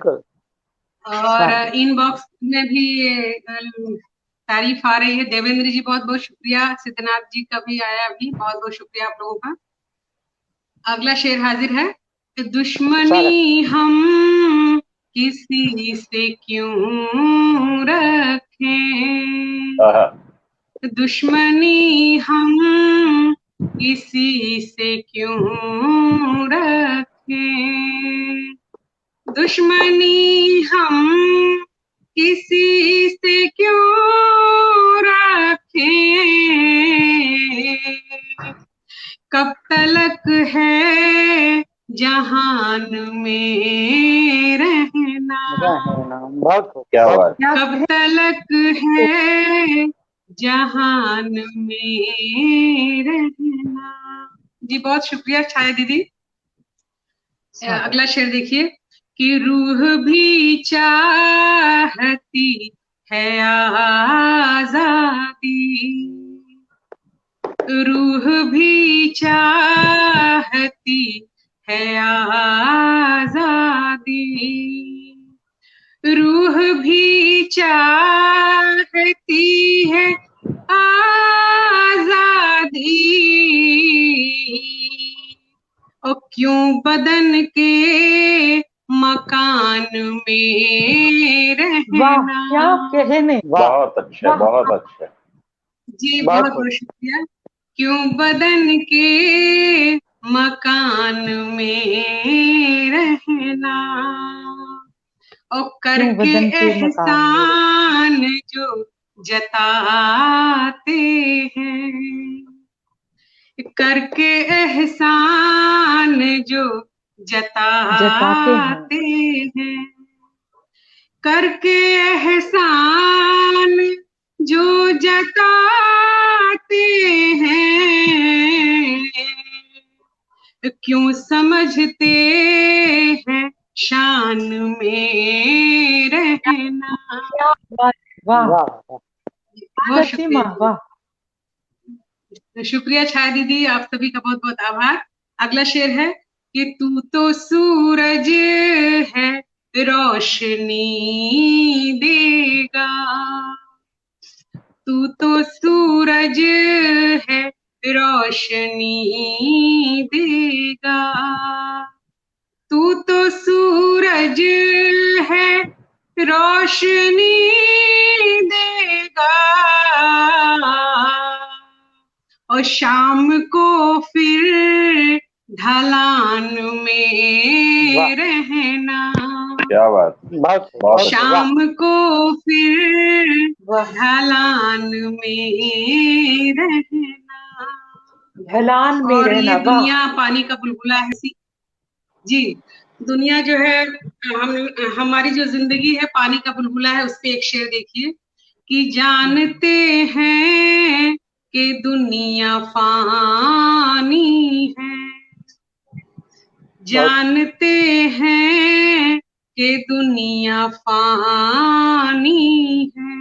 और इनबॉक्स में भी तारीफ आ रही है। देवेंद्र जी बहुत बहुत शुक्रिया। सिद्धनाथ जी का भी आया अभी, बहुत बहुत शुक्रिया आप लोगों का। अगला शेर हाजिर है। दुश्मनी हम किसी से क्यों रखें, दुश्मनी हम किसी से क्यों रखें, दुश्मनी हम किसी से क्यों रखें, कब तलक है जहान में रहना, क्या बात, कब तलक है जहान में रहना। जी बहुत शुक्रिया छाया दीदी। अगला शेर देखिए कि रूह भी चाहती है आजादी, रूह भी चाहती है आजादी, रूह भी चाहती है आजादी, और क्यों बदन के मकान में रहना। क्या कहने, बहुत अच्छा, बहुत अच्छा जी, बहुत बहुत शुक्रिया। क्यों बदन के मकान में रहना, और करके एहसान जो जताते हैं, करके एहसान जो जताते हैं, करके एहसान जो जताते हैं, क्यों समझते ढलान में रहना। वाह बहुत शुक्रिया, शुक्रिया छाया दीदी, आप सभी का बहुत बहुत आभार। अगला शेर है कि तू तो सूरज है रोशनी देगा, तू तो सूरज है रोशनी देगा, तू तो सूरज है रोशनी देगा, और शाम को फिर ढलान में रहना। क्या बात, शाम को फिर ढलान में रहना, ढलान में और रहना। ये दुनिया पानी का बुलबुला है जी। दुनिया जो है, हमारी जो जिंदगी है पानी का बुलबुला है। उस पे एक शेर देखिए कि जानते हैं कि दुनिया फानी है, जानते हैं कि दुनिया फानी है,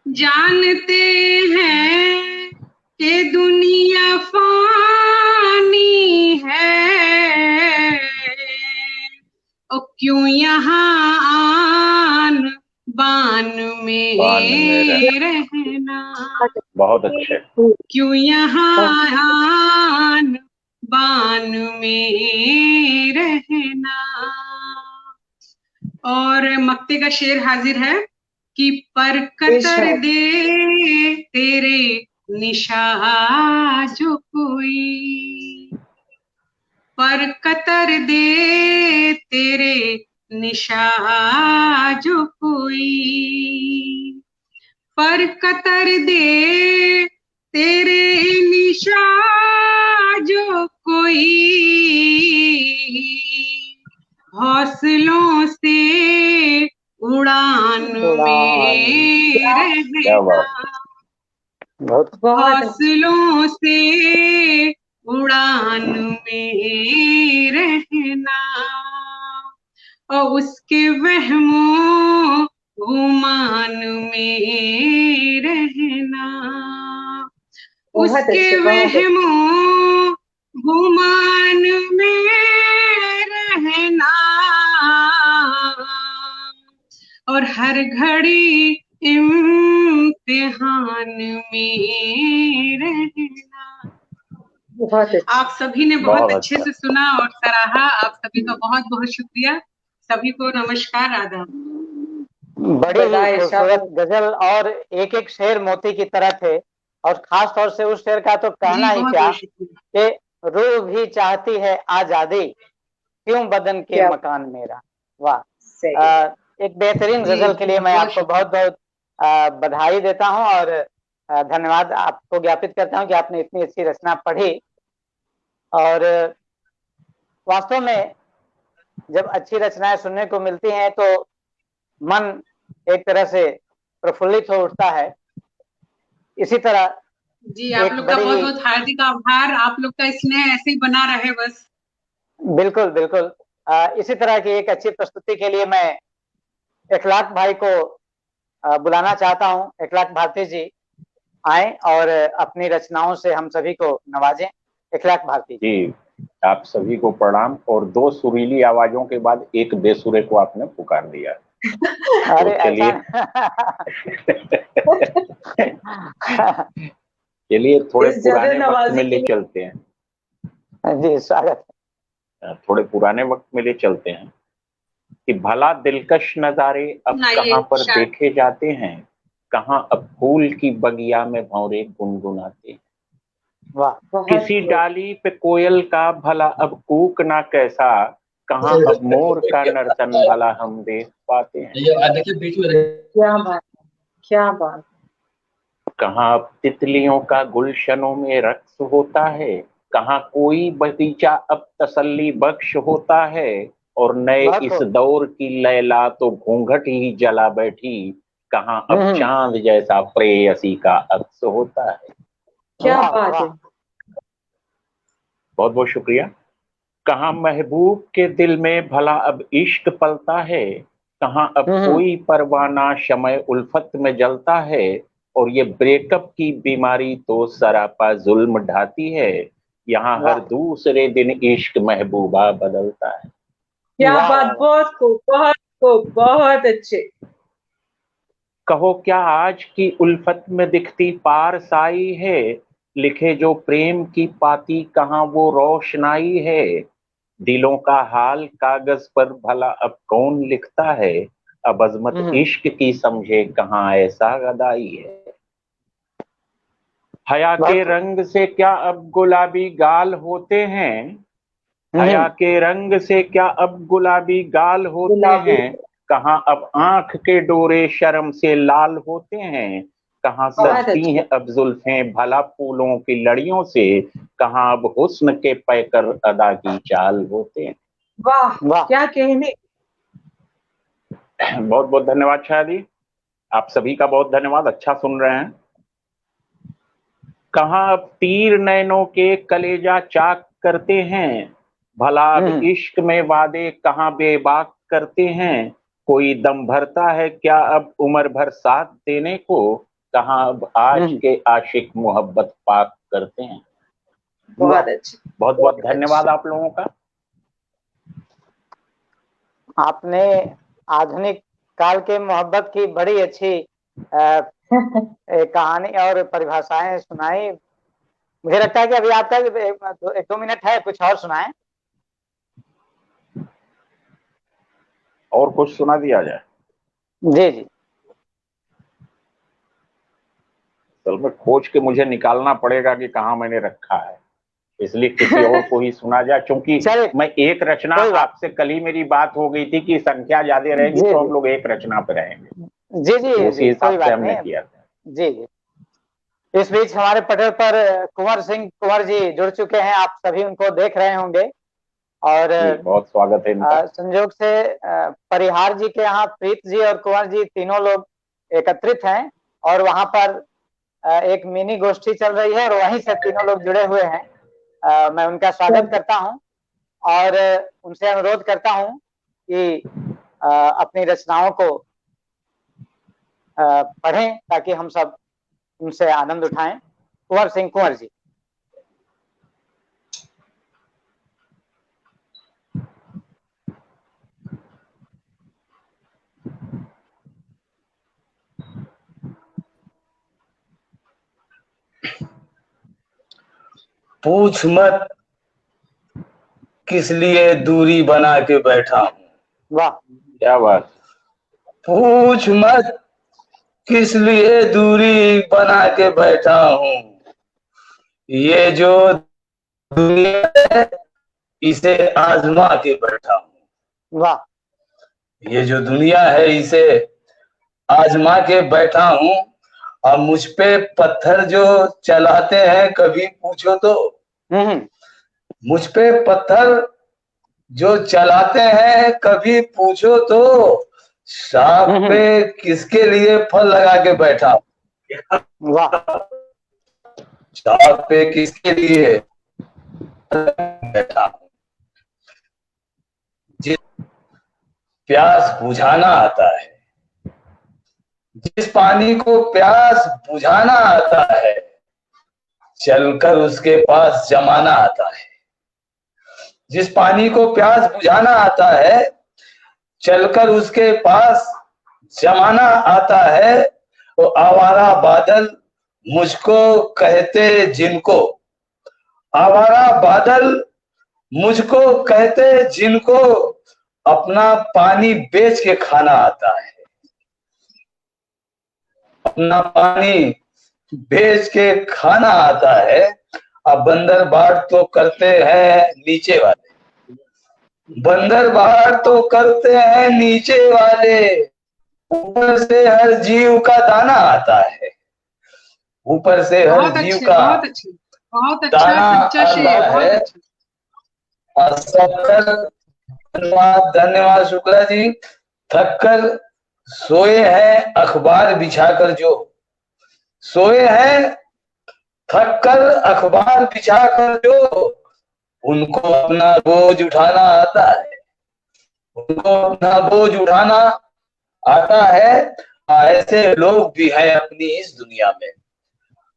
जानते हैं कि दुनिया फानी है, और क्यों यहाँ आन बान में रहना। बहुत अच्छे। क्यों यहाँ आन बान में रहना। और मक्ते का शेर हाजिर है कि पर कतर दे तेरे निशा जो कोई, पर कतर दे तेरे निशा जो कोई, पर कतर दे तेरे निशा जो कोई, हौसलों से उड़ान में रहना, हौसलों से उड़ान में रहना, और उसके वहमों गुमान में रहना, उसके वहमों गुमान में रहना, और हर घड़ी इम्तिहान में रहना। आप सभी ने बहुत अच्छे से सुना और सराहा। आप सभी का बहुत बहुत शुक्रिया। सभी को नमस्कार, आदाब। बड़ी खूबसूरत गजल और एक एक शेर मोती की तरह थे, और खास तौर से उस शेर का तो कहना ही क्या कि रूह भी चाहती है आजादी, क्यों बदन के मकान मेरा। वाह, एक बेहतरीन गजल के लिए मैं आपको बहुत बहुत बधाई देता हूं और धन्यवाद आपको ज्ञापित करता हूं कि आपने इतनी अच्छी रचना पढ़ी। और वास्तव में जब अच्छी रचनाएं सुनने को मिलती हैं तो मन एक तरह से प्रफुल्लित हो उठता है। इसी तरह जी, आप लोग का बहुत बहुत हार्दिक आभार। आप लोग का स्नेह ऐसे ही बना रहे बस। बिल्कुल बिल्कुल। इसी तरह की एक अच्छी प्रस्तुति के लिए मैं इखलाक भाई को बुलाना चाहता हूं। इखलाक भारती जी आए और अपनी रचनाओं से हम सभी को नवाजें। इखलाक भारती जी, आप सभी को प्रणाम। और दो सुरीली आवाजों के बाद एक बेसुरे को आपने पुकार दिया। अरे तो चलिए थोड़े पुराने वक्त में ले चलते हैं। जी, स्वागत। थोड़े पुराने वक्त में ले चलते हैं कि भला दिलकश नजारे अब कहाँ पर देखे जाते हैं, कहाँ अब फूल की बगिया में भंवरे गुनगुनाते हैं। किसी डाली पे कोयल का भला अब कूक ना कैसा, कहाँ अब मोर का नर्तन भला हम देख पाते हैं। क्या बात, क्या बात। कहाँ अब तितलियों का गुलशनों में रक्स होता है, कहाँ कोई बगीचा अब तसल्ली बख्श होता है, और नए इस दौर की लैला तो घूंघट ही जला बैठी, कहाँ अब चांद जैसा प्रेयसी का अक्स होता है। क्या बात है। बहुत बहुत शुक्रिया। कहाँ महबूब के दिल में भला अब इश्क पलता है, कहाँ अब कोई परवाना शमए उल्फत में जलता है, और ये ब्रेकअप की बीमारी तो सरापा जुल्म ढाती है, यहाँ हर दूसरे दिन इश्क महबूबा बदलता है। क्या बात, बहुत खूब, बहुत अच्छे। कहो क्या आज की उल्फत में दिखती पार साई है, लिखे जो प्रेम की पाती कहाँ वो रोशनाई है, दिलों का हाल कागज पर भला अब कौन लिखता है, अब अजमत इश्क की समझे कहाँ ऐसा गदाई है। हया के रंग से क्या अब गुलाबी गाल होते हैं, हया के रंग से क्या अब गुलाबी गाल होते हैं, कहाँ अब आंख के डोरे शर्म से लाल होते हैं, कहाँ सजती हैं अब जुल्फें भला फूलों की लड़ियों से, कहाँ अब हुस्न के पैकर अदा की चाल होते हैं। वाह वाह, क्या कहने। बहुत बहुत धन्यवाद शादी, आप सभी का बहुत धन्यवाद, अच्छा सुन रहे हैं। कहाँ अब तीर नैनों के कलेजा चाक करते हैं, भला अब इश्क में वादे कहाँ बेबाक करते हैं, कोई दम भरता है क्या अब उम्र भर साथ देने को, कहाँ अब आज के आशिक मोहब्बत पाक करते हैं। बहुत अच्छे, बहुत बहुत धन्यवाद आप लोगों का। आपने आधुनिक काल के मोहब्बत की बड़ी अच्छी कहानी और परिभाषाएं सुनाई। मुझे लगता है कि अभी आपका 1-2 मिनट है, कुछ और सुनाएं। और कुछ सुना दिया जाए। जी जी, चल में खोज के मुझे निकालना पड़ेगा कि कहाँ मैंने रखा है, इसलिए किसी और को ही सुना जाए, क्योंकि मैं एक रचना, आपसे कल ही मेरी बात हो गई थी कि संख्या ज्यादा रहेगी तो हम लोग एक रचना पे रहेंगे। जी जी, उसी हिसाब से हमने किया था। जी जी। इस बीच हमारे पटल पर कुंवर जी जुड़ चुके हैं, आप सभी उनको देख रहे होंगे और बहुत स्वागत है। संयोग से परिहार जी के यहाँ प्रीत जी और कुंवर जी तीनों लोग एकत्रित हैं और वहां पर एक मिनी गोष्ठी चल रही है और वहीं से तीनों लोग जुड़े हुए हैं। मैं उनका स्वागत करता हूं और उनसे अनुरोध करता हूं कि अपनी रचनाओं को पढ़ें ताकि हम सब उनसे आनंद उठाएं। कुंवर जी। पूछ मत किस लिए दूरी बना के बैठा हूँ। वाह, क्या बात। पूछ मत किस लिए दूरी बना के बैठा हूँ, ये जो दुनिया है इसे आजमा के बैठा हूँ। वाह। ये जो दुनिया है इसे आजमा के बैठा हूँ, और मुझ पे पत्थर जो चलाते हैं कभी पूछो तो, मुझ पे पत्थर जो चलाते हैं कभी पूछो तो, सांप पे किसके लिए फल लगा के बैठा हूँ। वाह। सांप पे किसके लिए बैठा हूँ। जिस प्यास बुझाना आता है, जिस पानी को प्यास बुझाना आता है, चलकर उसके पास जमाना आता है। जिस पानी को प्यास बुझाना आता है, चलकर उसके पास जमाना आता है, वो आवारा बादल मुझको कहते जिनको, आवारा बादल मुझको कहते जिनको, अपना पानी बेच के खाना आता है। अपना पानी बेच के खाना आता है। अब बंदर बाढ़ तो करते हैं नीचे वाले, बंदर बाढ़ तो करते हैं नीचे वाले, ऊपर से हर जीव का दाना आता है, ऊपर से हर जीव का दाना आता है। और धन्यवाद शुक्ला जी। थक कर सोए हैं अखबार बिछाकर जो, सोए हैं थक कर अखबार बिछाकर जो, उनको अपना बोझ उठाना आता है, उनको अपना बोझ उठाना आता है। ऐसे लोग भी हैं अपनी इस दुनिया में,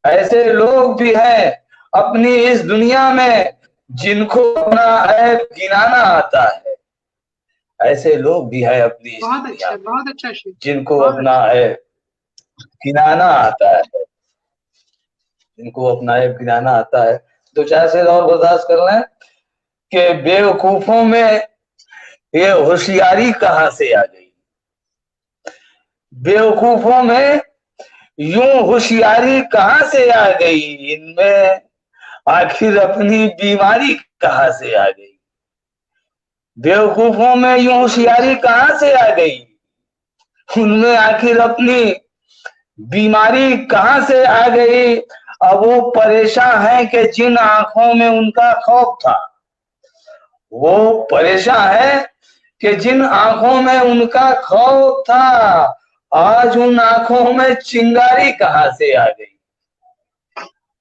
ऐसे लोग भी हैं अपनी इस दुनिया में जिनको अपना ऐब गिनाना आता है। ऐसे लोग भी हैं अपनी इस दुनिया में बहुत अच्छा जिनको अपना ऐब गिनाना आता है, जिनको अपना ऐब गिनाना आता है। तो चाहे से और बर्दाश्त कर लें कि बेवकूफों में ये होशियारी कहाँ से आ गई, बेवकूफों में यूं होशियारी कहाँ से आ गई, इनमें आखिर अपनी बीमारी कहाँ से आ गई, बेवकूफों में यूं होशियारी कहाँ से आ गई, उनमें आखिर अपनी बीमारी कहाँ से आ गई। अब वो परेशान है कि जिन आंखों में उनका खौफ था, वो परेशान है कि जिन आंखों में उनका खौफ था, आज उन आंखों में चिंगारी कहाँ से आ गई,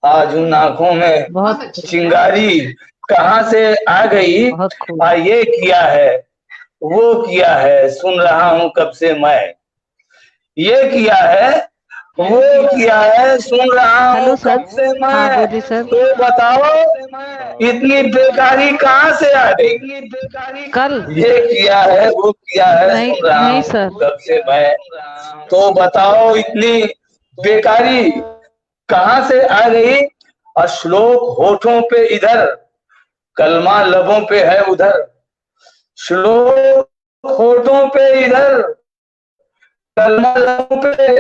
आज उन आंखों में चिंगारी कहाँ से आ गई। ये किया है वो किया है सुन रहा हूं कब से मैं, ये किया है वो किया है सुन रहा हूं कब से मैं। तो बताओ इतनी बेकारी कहाँ से आ गई, कल ये किया है वो किया है सुन रहा हूं कब से मैं। तो बताओ इतनी बेकारी कहाँ से आ गई। श्लोक होठों पे इधर, कलमा लबों पे है उधर, श्लोक होठों पे इधर, कलमा लबों पे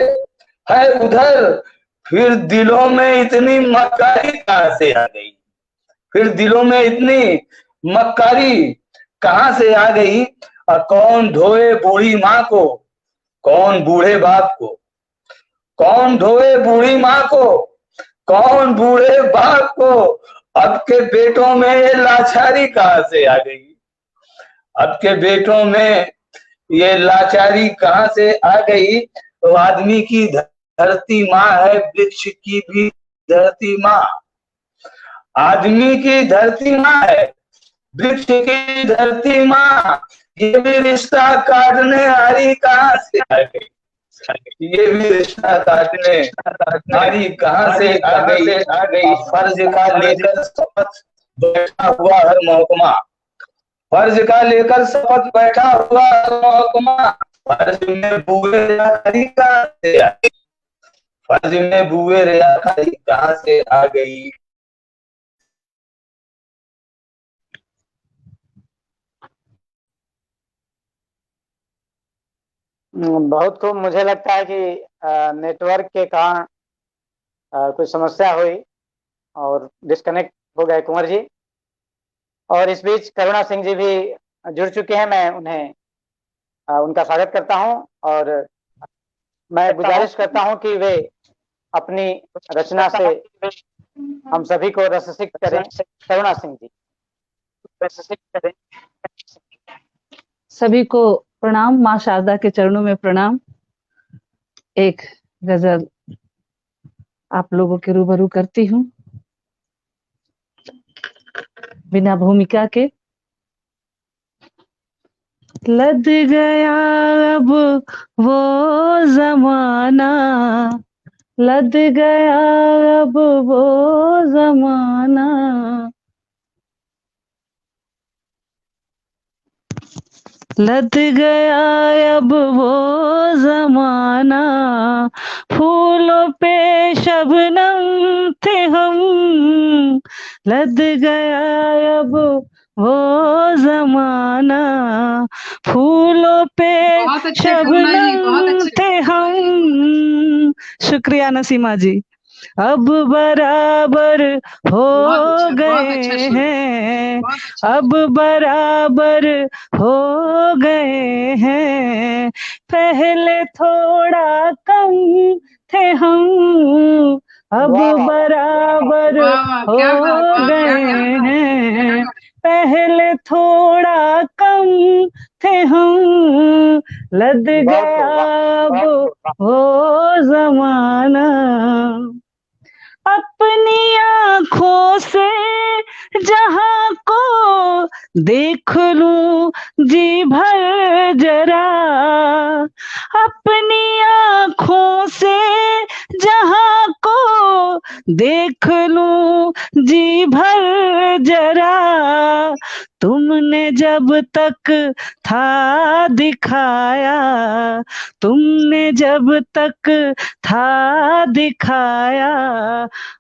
है उधर, फिर दिलों में इतनी मक्कारी कहाँ से आ गई, फिर दिलों में इतनी मक्कारी कहाँ से आ गई। और कौन ढोए बूढ़ी माँ को, कौन बूढ़े बाप को, कौन ढोए बूढ़ी माँ को, कौन बूढ़े बाप को, अब के बेटों में ये लाचारी कहाँ से आ गई, अब के बेटों में ये लाचारी कहाँ से आ गई। तो आदमी की धरती माँ है, वृक्ष की भी धरती माँ, आदमी की धरती माँ है, वृक्ष की धरती माँ, ये भी रिश्ता काटने हारी कहाँ से आ गई, ये भी रिश्ता काटने हारी कहाँ से आ गई। फर्ज का लेकर शपथ बैठा हुआ हर महकमा, फर्ज का लेकर शपथ बैठा हुआ हर महकमा, फर्ज में बुए रेखारी कहाँ से आ गई, फर्ज में बुए रेखारी कहाँ से आ गई। बहुत खूब। मुझे लगता है कि नेटवर्क के कारण कोई समस्या हुई और डिस्कनेक्ट हो गए कुंवर जी। और इस बीच करुणा सिंह जी भी जुड़ चुके हैं, मैं उन्हें उनका स्वागत करता हूं और मैं गुजारिश करता हूं कि वे अपनी रचना से हम सभी को रससिक करें। करुणा सिंह जी रससिक करें। सभी को प्रणाम, माँ शारदा के चरणों में प्रणाम। एक गजल आप लोगों के रूबरू करती हूँ बिना भूमिका के। लद गया अब वो जमाना, लद गया अब वो जमाना, लद गया अब वो जमाना, फूलों पे शबनम थे हम, लद गया अब वो जमाना, फूलों पे शबनम थे हम। शुक्रिया नसीमा जी। अब बराबर हो गए हैं, अब बराबर हो गए हैं, पहले थोड़ा कम थे हम, अब बराबर हो गए हैं, पहले थोड़ा कम थे हम, लद गया अब वो जमाना। अपनी आँखों से जहां को देख लूं जी भर जरा, अपनी आँखों से जहां को देख लूं जी भर जरा, तुमने जब तक था दिखाया, तुमने जब तक था दिखाया,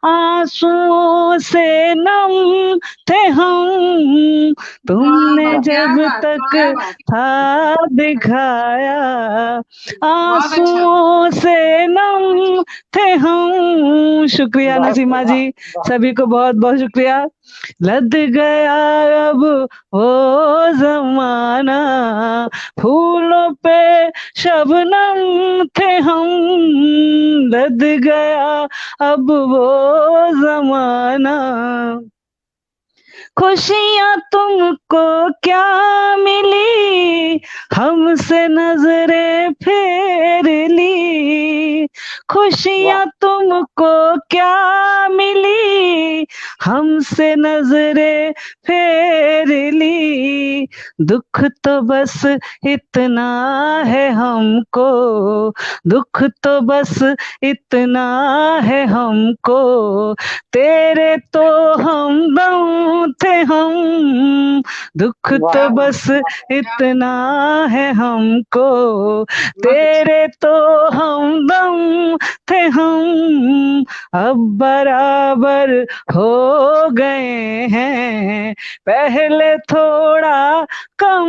आंसुओं से नम थे हम, तुमने जब तक था दिखाया, आंसुओं से नम थे हम। शुक्रिया नसीमा जी, सभी को बहुत बहुत शुक्रिया। लद गया अब वो जमाना, फूलों पे शबनम थे हम, लद गया अब वो जमाना। खुशियां तुमको क्या मिली, हमसे नजरें फेर ली, खुशियां तुमको क्या मिली, हमसे नजरें फेर ली, दुख तो बस इतना है हमको, दुख तो बस इतना है हमको, तेरे तो हमदम थे हम, दुख तो बस इतना है हमको, तेरे तो हमदम थे हम, अब बराबर हो गए हैं, पहले थोड़ा कम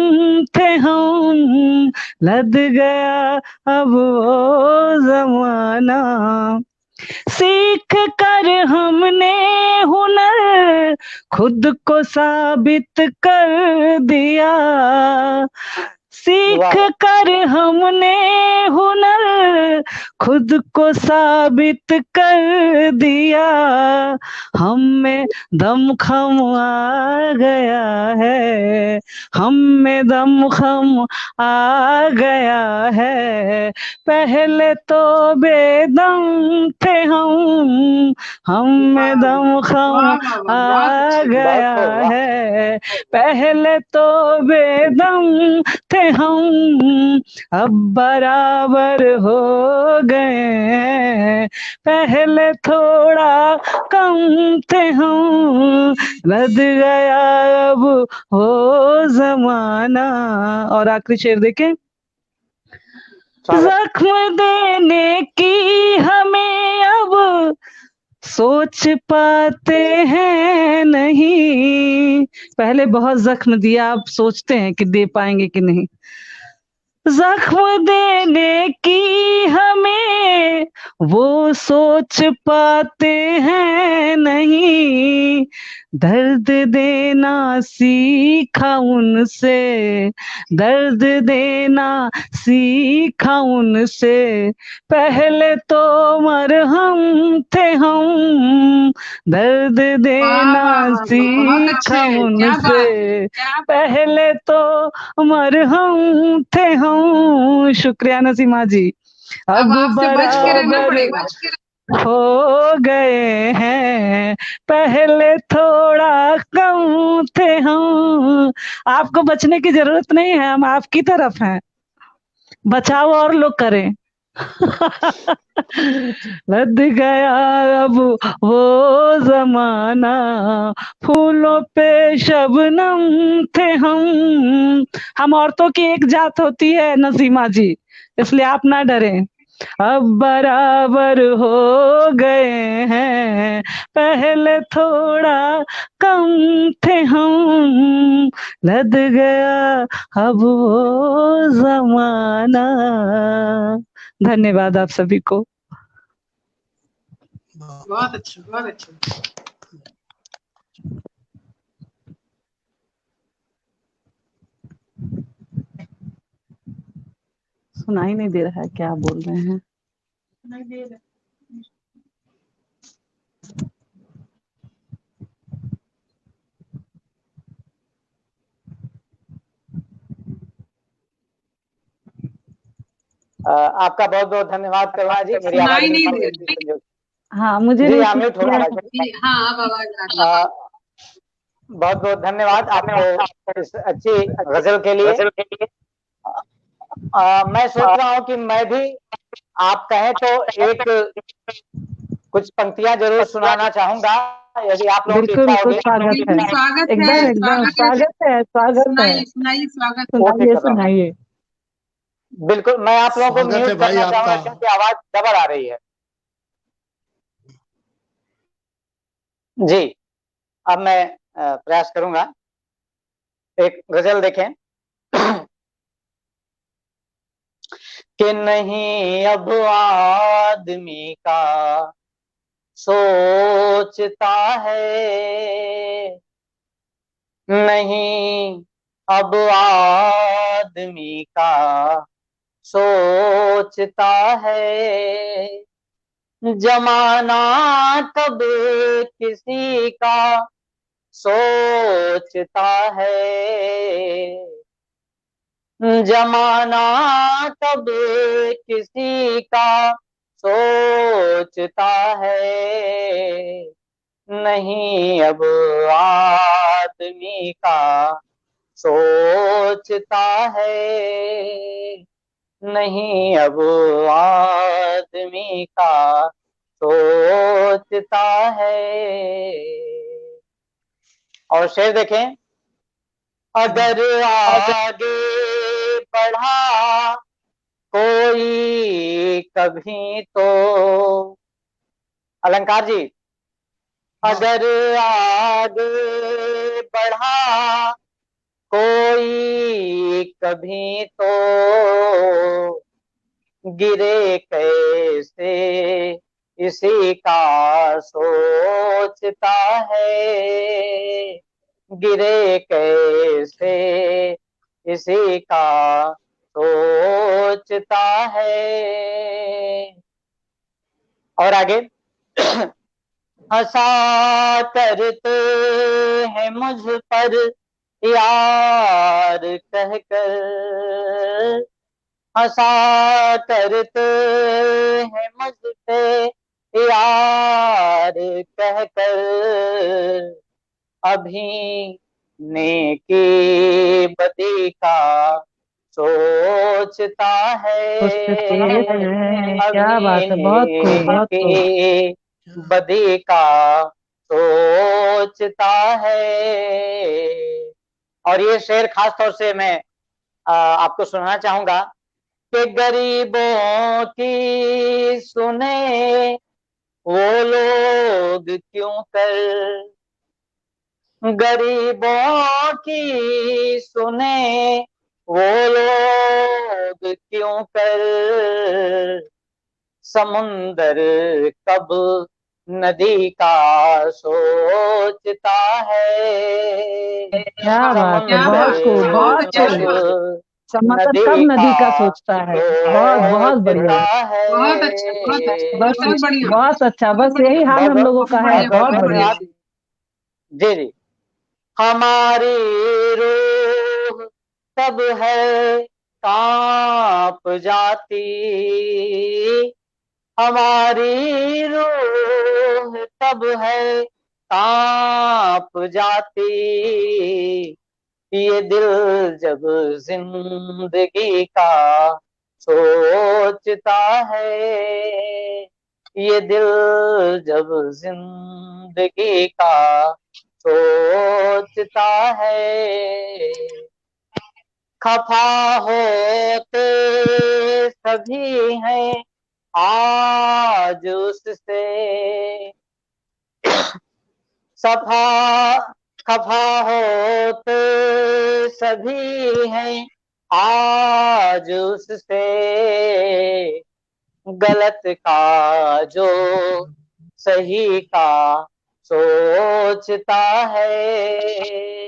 थे हम, लद गया अब वो जमाना। सीख कर हमने हुनर खुद को साबित कर दिया, सीख कर हमने हुनर खुद को साबित कर दिया, हम में दमखम आ गया है, हम में दमखम आ गया है, पहले तो बेदम थे हम में दमखम आ गया है, पहले तो बेदम थे हम, अब बराबर हो गए हैं, पहले थोड़ा कम थे हम, लद गया अब वो जमाना। और आखिरी शेर देखें, जख्म देने की हमें अब सोच पाते हैं नहीं, पहले बहुत जख्म दिया, अब सोचते हैं कि दे पाएंगे कि नहीं, जख्म देने की हमें वो सोच पाते हैं नहीं, दर्द देना सीखा उनसे, दर्द देना सीखा उनसे, पहले तो मरहम थे हम, दर्द देना सीखा उनसे, पहले तो मरहम थे हम। शुक्रिया नसीमा जी। अब बराबर हो गए हैं, पहले थोड़ा कम थे हम। आपको बचने की जरूरत नहीं है, हम आपकी तरफ हैं, बचाव और लोग करें। लद गया अब वो जमाना, फूलों पे शबनम थे हम औरतों की एक जात होती है नसीमा जी, इसलिए आप ना डरें, अब बराबर हो गए हैं, पहले थोड़ा कम थे हम, लद गया अब वो जमाना। धन्यवाद आप सभी को। बहुत अच्छा, बहुत अच्छा। सुनाई नहीं दे रहा है, क्या बोल रहे हैं? नहीं दे रहा। आपका बहुत बहुत धन्यवाद प्रभा जी। मेरी आवाज नहीं दे रही। हाँ मुझे जी रिसीव म्यूट हो रहा किया। है। हाँ अब आवाज आ रही है। बहुत बहुत धन्यवाद आपको इस अच्छी गजल के लिए। मैं सोच रहा हूँ कि मैं भी आप कहें तो एक कुछ पंक्तियां जरूर सुनाना चाहूंगा, यदि आप लोगों की बिल्कुल इच्छा बिल्कुल, होगी। स्वागत है, स्वागत है, एकदम एकदम स्वागत है, स्वागत है। सुनाइए सुनाइए, स्वागत है। सुनाइए सुनाइए। बिल्कुल, मैं आप लोगों को स्वागत है म्यूट भाई करना चाहूंगा आपका। क्योंकि आवाज डबल आ रही है। जी अब मैं प्रयास करूंगा। एक गजल देखें कि नहीं अब आदमी का सोचता है, नहीं अब आदमी का सोचता है, जमाना कब किसी का सोचता है, जमाना कब किसी का सोचता है, नहीं अब आदमी का सोचता है, नहीं अब आदमी का सोचता है। और शेर देखें, अगर आगे बढ़ा कोई कभी तो, अलंकार जी, अगर आगे बढ़ा कोई कभी तो गिरे कैसे इसी का सोचता है, गिरे कैसे इसी का सोचता है। और आगे, हंसा करते हैं मुझ पर यार कहकर, हंसा करते हैं मुझ पे यार कहकर, अभी नेकी बदी का सोचता है, क्या बात है, बहुत खूब बहुत खूब। नेकी बदी का सोचता है। और ये शेर खास तौर से मैं आपको सुनाना चाहूंगा कि गरीबों की सुने वो लोग क्यों कर, गरीबों की सुने वो लोग क्यों कर, समुंदर कब नदी का सोचता है, क्या बात है, बहुत खूब बहुत खूब। समंदर कब नदी का सोचता है, बहुत बहुत बढ़िया, बहुत अच्छा बहुत अच्छा, बस बहुत बढ़िया, बहुत अच्छा, बस यही हाल हम लोगों का है, बहुत बढ़िया। जी जी, हमारी रूह तब है कांप जाती, हमारी रूह तब है कांप जाती, ये दिल जब जिंदगी का सोचता है, ये दिल जब जिंदगी का सोचता है, खफा होते सभी हैं आज उससे, सफा खफा होते सभी हैं आज उससे, गलत का जो सही का सोचता है,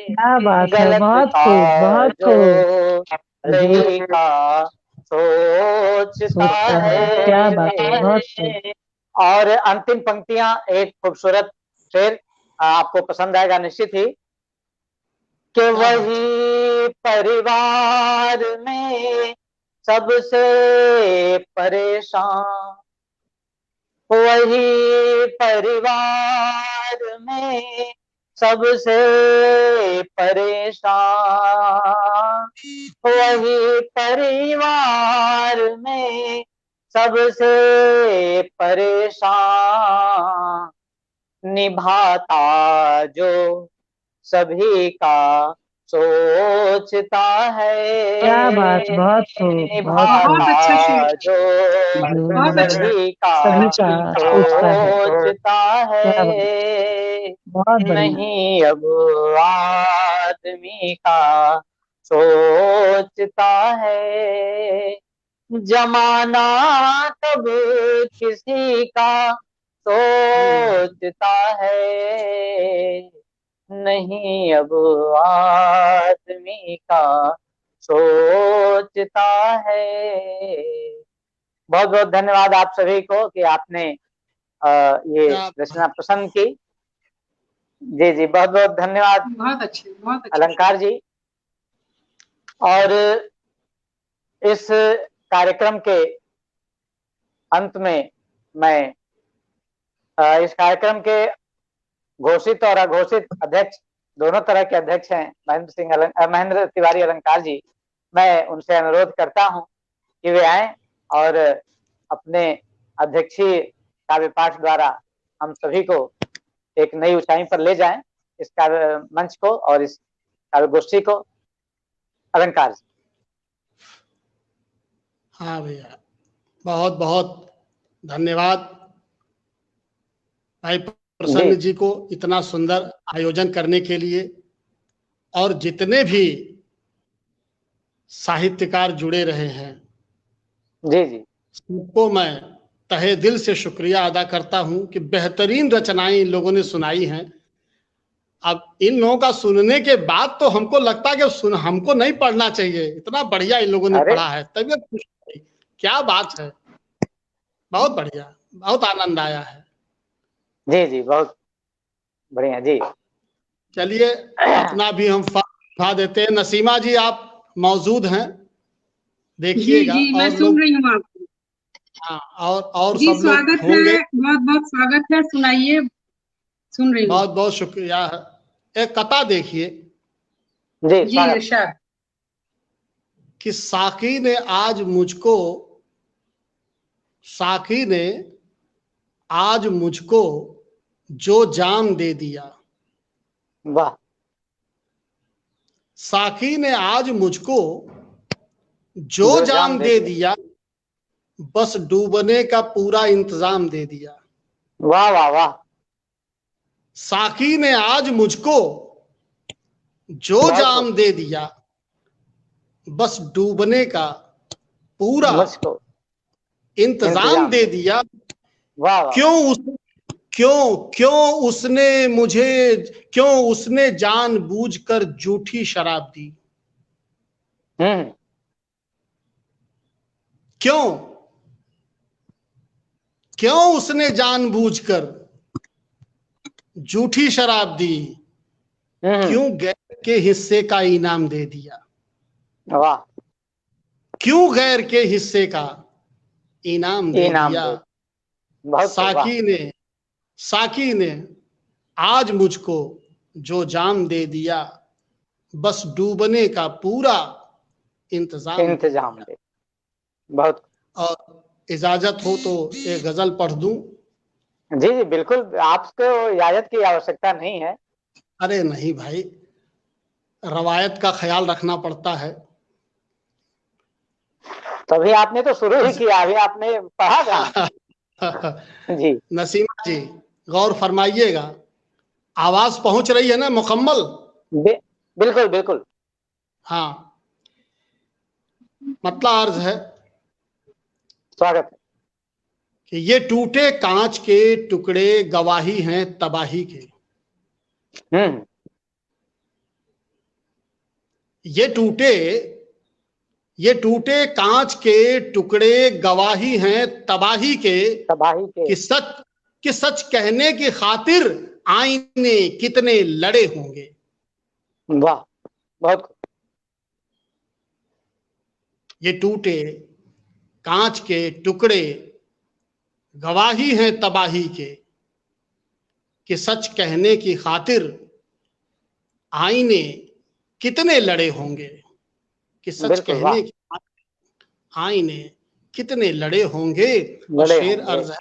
क्या बात है, गलत बहुत का खूब बहुत जो खूब। सही का सोचता है। क्या बात है, बहुत खूब। और अंतिम पंक्तियां एक खूबसूरत शेर आपको पसंद आएगा निश्चित ही, कि वही परिवार में सबसे परेशान, वही परिवार में सबसे परेशान, वही परिवार में सबसे परेशान, निभाता जो सभी का सोचता है। क्या बात, बहुत खूब, बहुत अच्छा शेर, जो बहुत अच्छा, सभी का सोचता है। बहुत बढ़िया। नहीं अब आदमी का सोचता है, जमाना कब किसी का सोचता है। नहीं अब आदमी का सोचता है। बहुत बहुत धन्यवाद आप सभी को कि आपने ये रचना पसंद की। जी जी, बहुत बहुत धन्यवाद। बहुत अच्छे, बहुत अच्छे अलंकार जी। और इस कार्यक्रम के अंत में मैं इस कार्यक्रम के घोषित और अघोषित अध्यक्ष, दोनों तरह के अध्यक्ष हैं महेंद्र तिवारी अलंकार जी, मैं उनसे अनुरोध करता हूं कि वे आए और अपने अध्यक्षीय काव्य पाठ द्वारा हम सभी को एक नई ऊंचाई पर ले जाएं, इस काव्य मंच को और इस काव्य गोष्ठी को। अलंकार जी। हाँ भैया, बहुत बहुत धन्यवाद भाई प्रसन्न जी को इतना सुंदर आयोजन करने के लिए, और जितने भी साहित्यकार जुड़े रहे हैं जी जी, सबको मैं तहे दिल से शुक्रिया अदा करता हूं कि बेहतरीन रचनाएं इन लोगों ने सुनाई हैं। अब इन लोगों का सुनने के बाद तो हमको लगता है कि हमको नहीं पढ़ना चाहिए, इतना बढ़िया इन लोगों ने पढ़ा है, तबीयत खुश हो गई। क्या बात है, बहुत बढ़िया, बहुत आनंद आया है। जी जी, बहुत बढ़िया जी। चलिए अपना भी हम फा देते हैं। नसीमा जी आप मौजूद हैं, देखिएगा। जी, मैं सुन रही हूँ आपको। हाँ, और जी, सब लोग स्वागत होंगे। है, बहुत बहुत स्वागत है, सुनाइए, सुन रही हूँ। बहुत बहुत शुक्रिया है। एक कथा देखिए जी, इरशाद। कि साकी ने आज मुझको जो जाम दे दिया। वाह। साकी ने आज मुझको जो जाम दे दिया, बस डूबने का पूरा इंतजाम दे दिया। वाह वाह वाह। साकी ने आज मुझको जो जाम दे दिया, बस डूबने का पूरा इंतजाम दे दिया। वाह। क्यों उसने जानबूझकर झूठी शराब दी। क्यों उसने जानबूझकर झूठी शराब दी। क्यों गैर के हिस्से का इनाम दे दिया। वाह। क्यों गैर के हिस्से का इनाम दे दिया। साकी ने आज मुझको जो जाम दे दिया, बस डूबने का पूरा इंतजाम दे। बहुत। और इजाजत हो तो एक गजल पढ़ दूं। जी जी बिल्कुल, आपको इजाजत की आवश्यकता नहीं है। अरे नहीं भाई, रवायत का ख्याल रखना पड़ता है। तो अभी आपने तो शुरू ही किया, अभी आपने पढ़ा था। जी नसीमा जी गौर फरमाइएगा, आवाज पहुंच रही है ना मुकम्मल? बिल्कुल बिल्कुल। हाँ, मतलब अर्ज है, स्वागत है, कि ये टूटे कांच के टुकड़े गवाही हैं तबाही के। ये टूटे कांच के टुकड़े गवाही हैं तबाही के। कि सच कहने की खातिर आईने कितने लड़े होंगे। वाह, बहुत। ये टूटे कांच के टुकड़े गवाही हैं तबाही के कि सच कहने की खातिर आईने कितने लड़े होंगे, कि सच कहने की खातिर आईने कितने लड़े होंगे। और शेर अर्ज है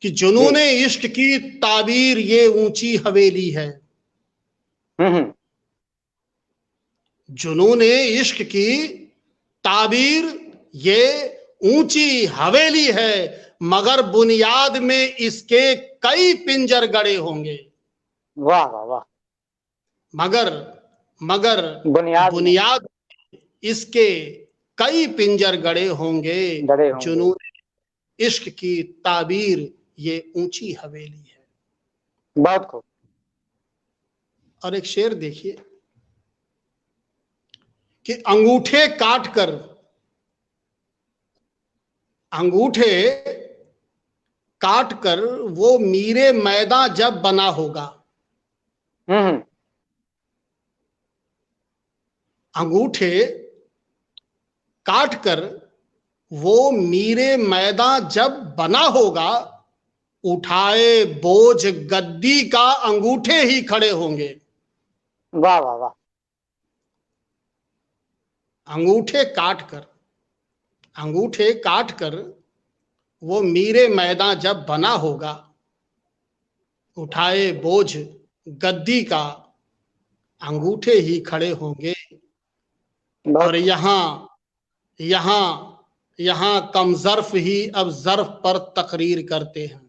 कि जुनूने इश्क की ताबीर ये ऊंची हवेली है। जुनूने इश्क की ताबीर ये ऊंची हवेली है, मगर बुनियाद में इसके कई पिंजर गड़े होंगे। वाह वाह वाह। मगर बुनियाद इसके कई पिंजर गड़े होंगे। जुनून इश्क की ताबीर ये ऊंची हवेली है। बहुत खूब। और एक शेर देखिए कि अंगूठे काट कर वो मीरे मैदान जब बना होगा। अंगूठे काट कर वो मीरे मैदान जब बना होगा, उठाए बोझ गद्दी का अंगूठे ही खड़े होंगे। वाह वाह वाह। अंगूठे काट कर वो मीरे मैदान जब बना होगा, उठाए बोझ गद्दी का अंगूठे ही खड़े होंगे। और यहाँ कम ज़र्फ ही अब ज़र्फ पर तकरीर करते हैं।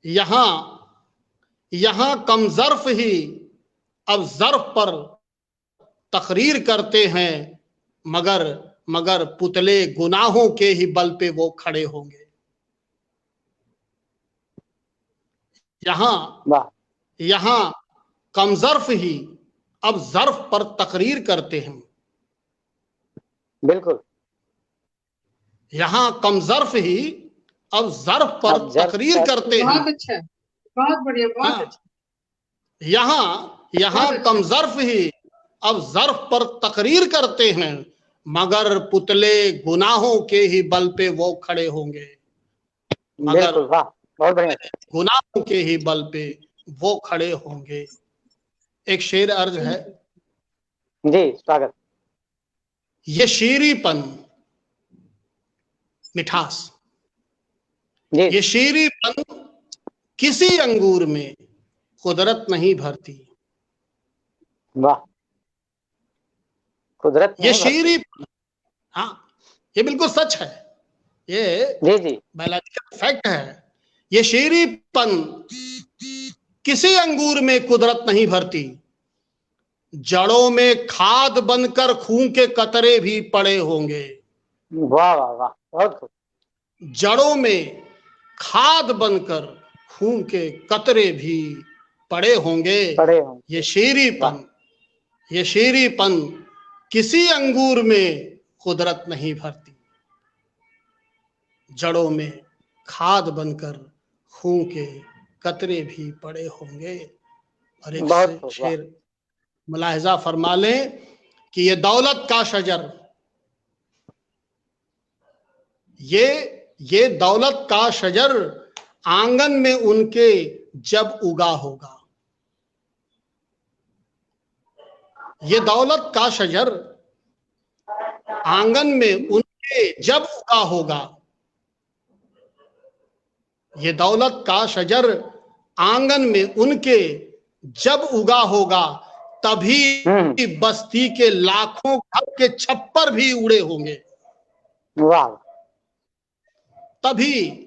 यहाँ कम ज़र्फ ही अब ज़र्फ पर तकरीर करते हैं, मगर पुतले गुनाहों के ही बल पे वो खड़े होंगे। यहाँ कम ज़र्फ ही अब ज़र्फ पर तकरीर करते हैं। बिल्कुल। यहाँ कम ज़र्फ ही अब ज़र्फ पर तकरीर करते हैं। बहुत अच्छा, बहुत बढ़िया, बहुत अच्छा। यहाँ कम ज़र्फ ही अब ज़र्फ पर तकरीर करते हैं, मगर पुतले गुनाहों के ही बल पे वो खड़े होंगे। मगर गुनाहों के ही बल पे वो खड़े होंगे। एक शेर अर्ज है जी, स्वागत। ये शीरीपन मिठास, ये शीरीपन किसी अंगूर में कुदरत नहीं भरती। वाह। कुदरत ये शीरीपन, हाँ ये बिल्कुल सच है, ये बायोलॉजिकल फैक्ट है। ये शीरीपन किसी अंगूर में कुदरत नहीं भरती, जड़ों में खाद बनकर खून के कतरे भी पड़े होंगे। वाह वाह वाह, बहुत खूब। जड़ों में खाद बनकर खून के कतरे भी पड़े होंगे। ये शीरीपन किसी अंगूर में कुदरत नहीं भरती, जड़ों में खाद बनकर खून के कतरे भी पड़े होंगे। और एक शेर मुलाहिजा फरमा लें कि ये दौलत का शजर, ये दौलत का शजर आंगन में उनके जब उगा होगा। ये दौलत का शजर आंगन में उनके जब उगा होगा। ये दौलत का शजर आंगन में उनके जब उगा होगा, तभी बस्ती के लाखों घर के छप्पर भी उड़े होंगे। वाह। तभी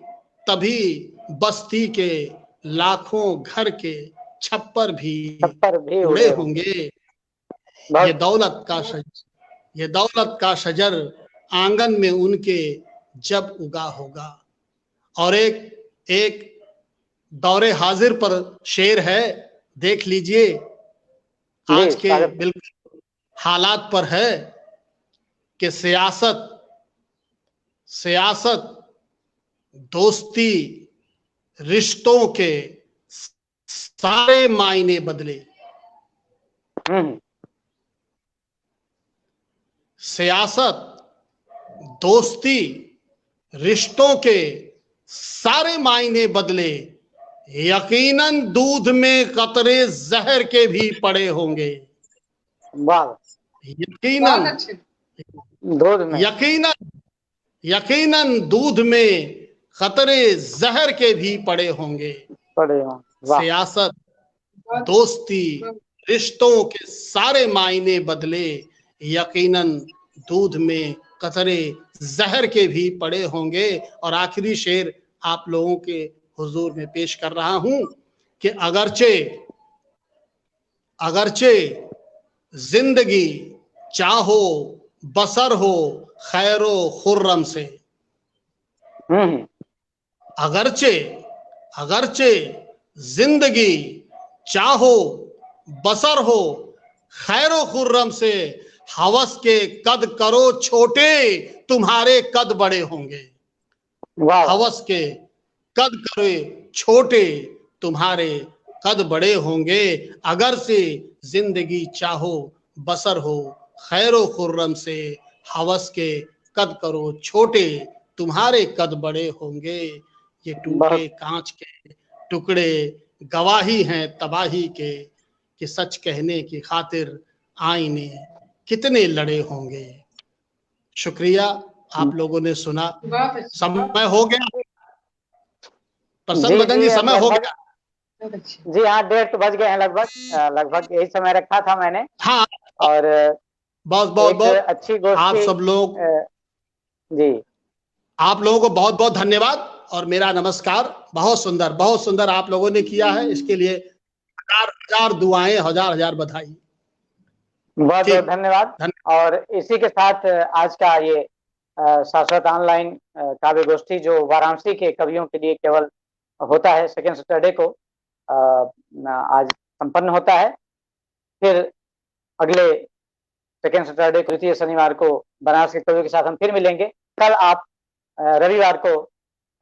बस्ती के लाखों घर के छप्पर भी उड़े होंगे। ये दौलत का शजर आंगन में उनके जब उगा होगा। और एक दौरे हाजिर पर शेर है, देख लीजिए, आज के बिल्कुल हालात पर है कि सियासत दोस्ती रिश्तों के सारे मायने बदले। सियासत दोस्ती रिश्तों के सारे मायने बदले, यकीनन दूध में कतरे जहर के भी पड़े होंगे। यकीनन दूध में, यकीनन दूध में खतरे जहर के भी पड़े होंगे। सियासत, दोस्ती, रिश्तों के सारे मायने बदले, यकीनन दूध में कतरे जहर के भी पड़े होंगे। और आखिरी शेर आप लोगों के हुजूर में पेश कर रहा हूं कि अगरचे जिंदगी चाहो बसर हो खैरो खुर्रम से। अगरचे जिंदगी चाहो बसर हो खैरो खुर्रम से, हवस के कद करो छोटे तुम्हारे कद बड़े होंगे। हवस के कद करे छोटे तुम्हारे कद बड़े होंगे। अगर से जिंदगी चाहो बसर हो खैरो खुर्रम से, हवस के कद करो छोटे तुम्हारे कद बड़े होंगे। ये टूटे कांच के टुकड़े गवाही हैं तबाही के, कि सच कहने की खातिर आईने कितने लड़े होंगे। शुक्रिया, आप लोगों ने सुना। समय हो गया प्रसन्न बदन जी, समय हो गया। जी हाँ, 1:30 बज गए हैं लगभग यही समय रखा था मैंने। हाँ, और बहुत अच्छी गोष्ठी। आप सब लोग जी, आप लोगों को बहुत बहुत धन्यवाद और मेरा नमस्कार। बहुत सुंदर आप लोगों ने किया है, इसके लिए हजार दुआएं, हजार बधाई। बहुत धन्यवाद। और इसी के साथ आज का ये शाश्वत ऑनलाइन काव्य गोष्ठी जो वाराणसी के कवियों के लिए केवल होता है सेकेंड सैटरडे को, आज संपन्न होता है। फिर अगले सेकेंड सैटरडे को, तृतीय शनिवार को बनारस के कवियों के साथ हम फिर मिलेंगे। कल आप रविवार को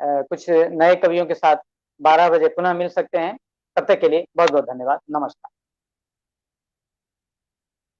कुछ नए कवियों के साथ 12 बजे पुनः मिल सकते हैं। तब तक के लिए बहुत बहुत धन्यवाद। नमस्कार।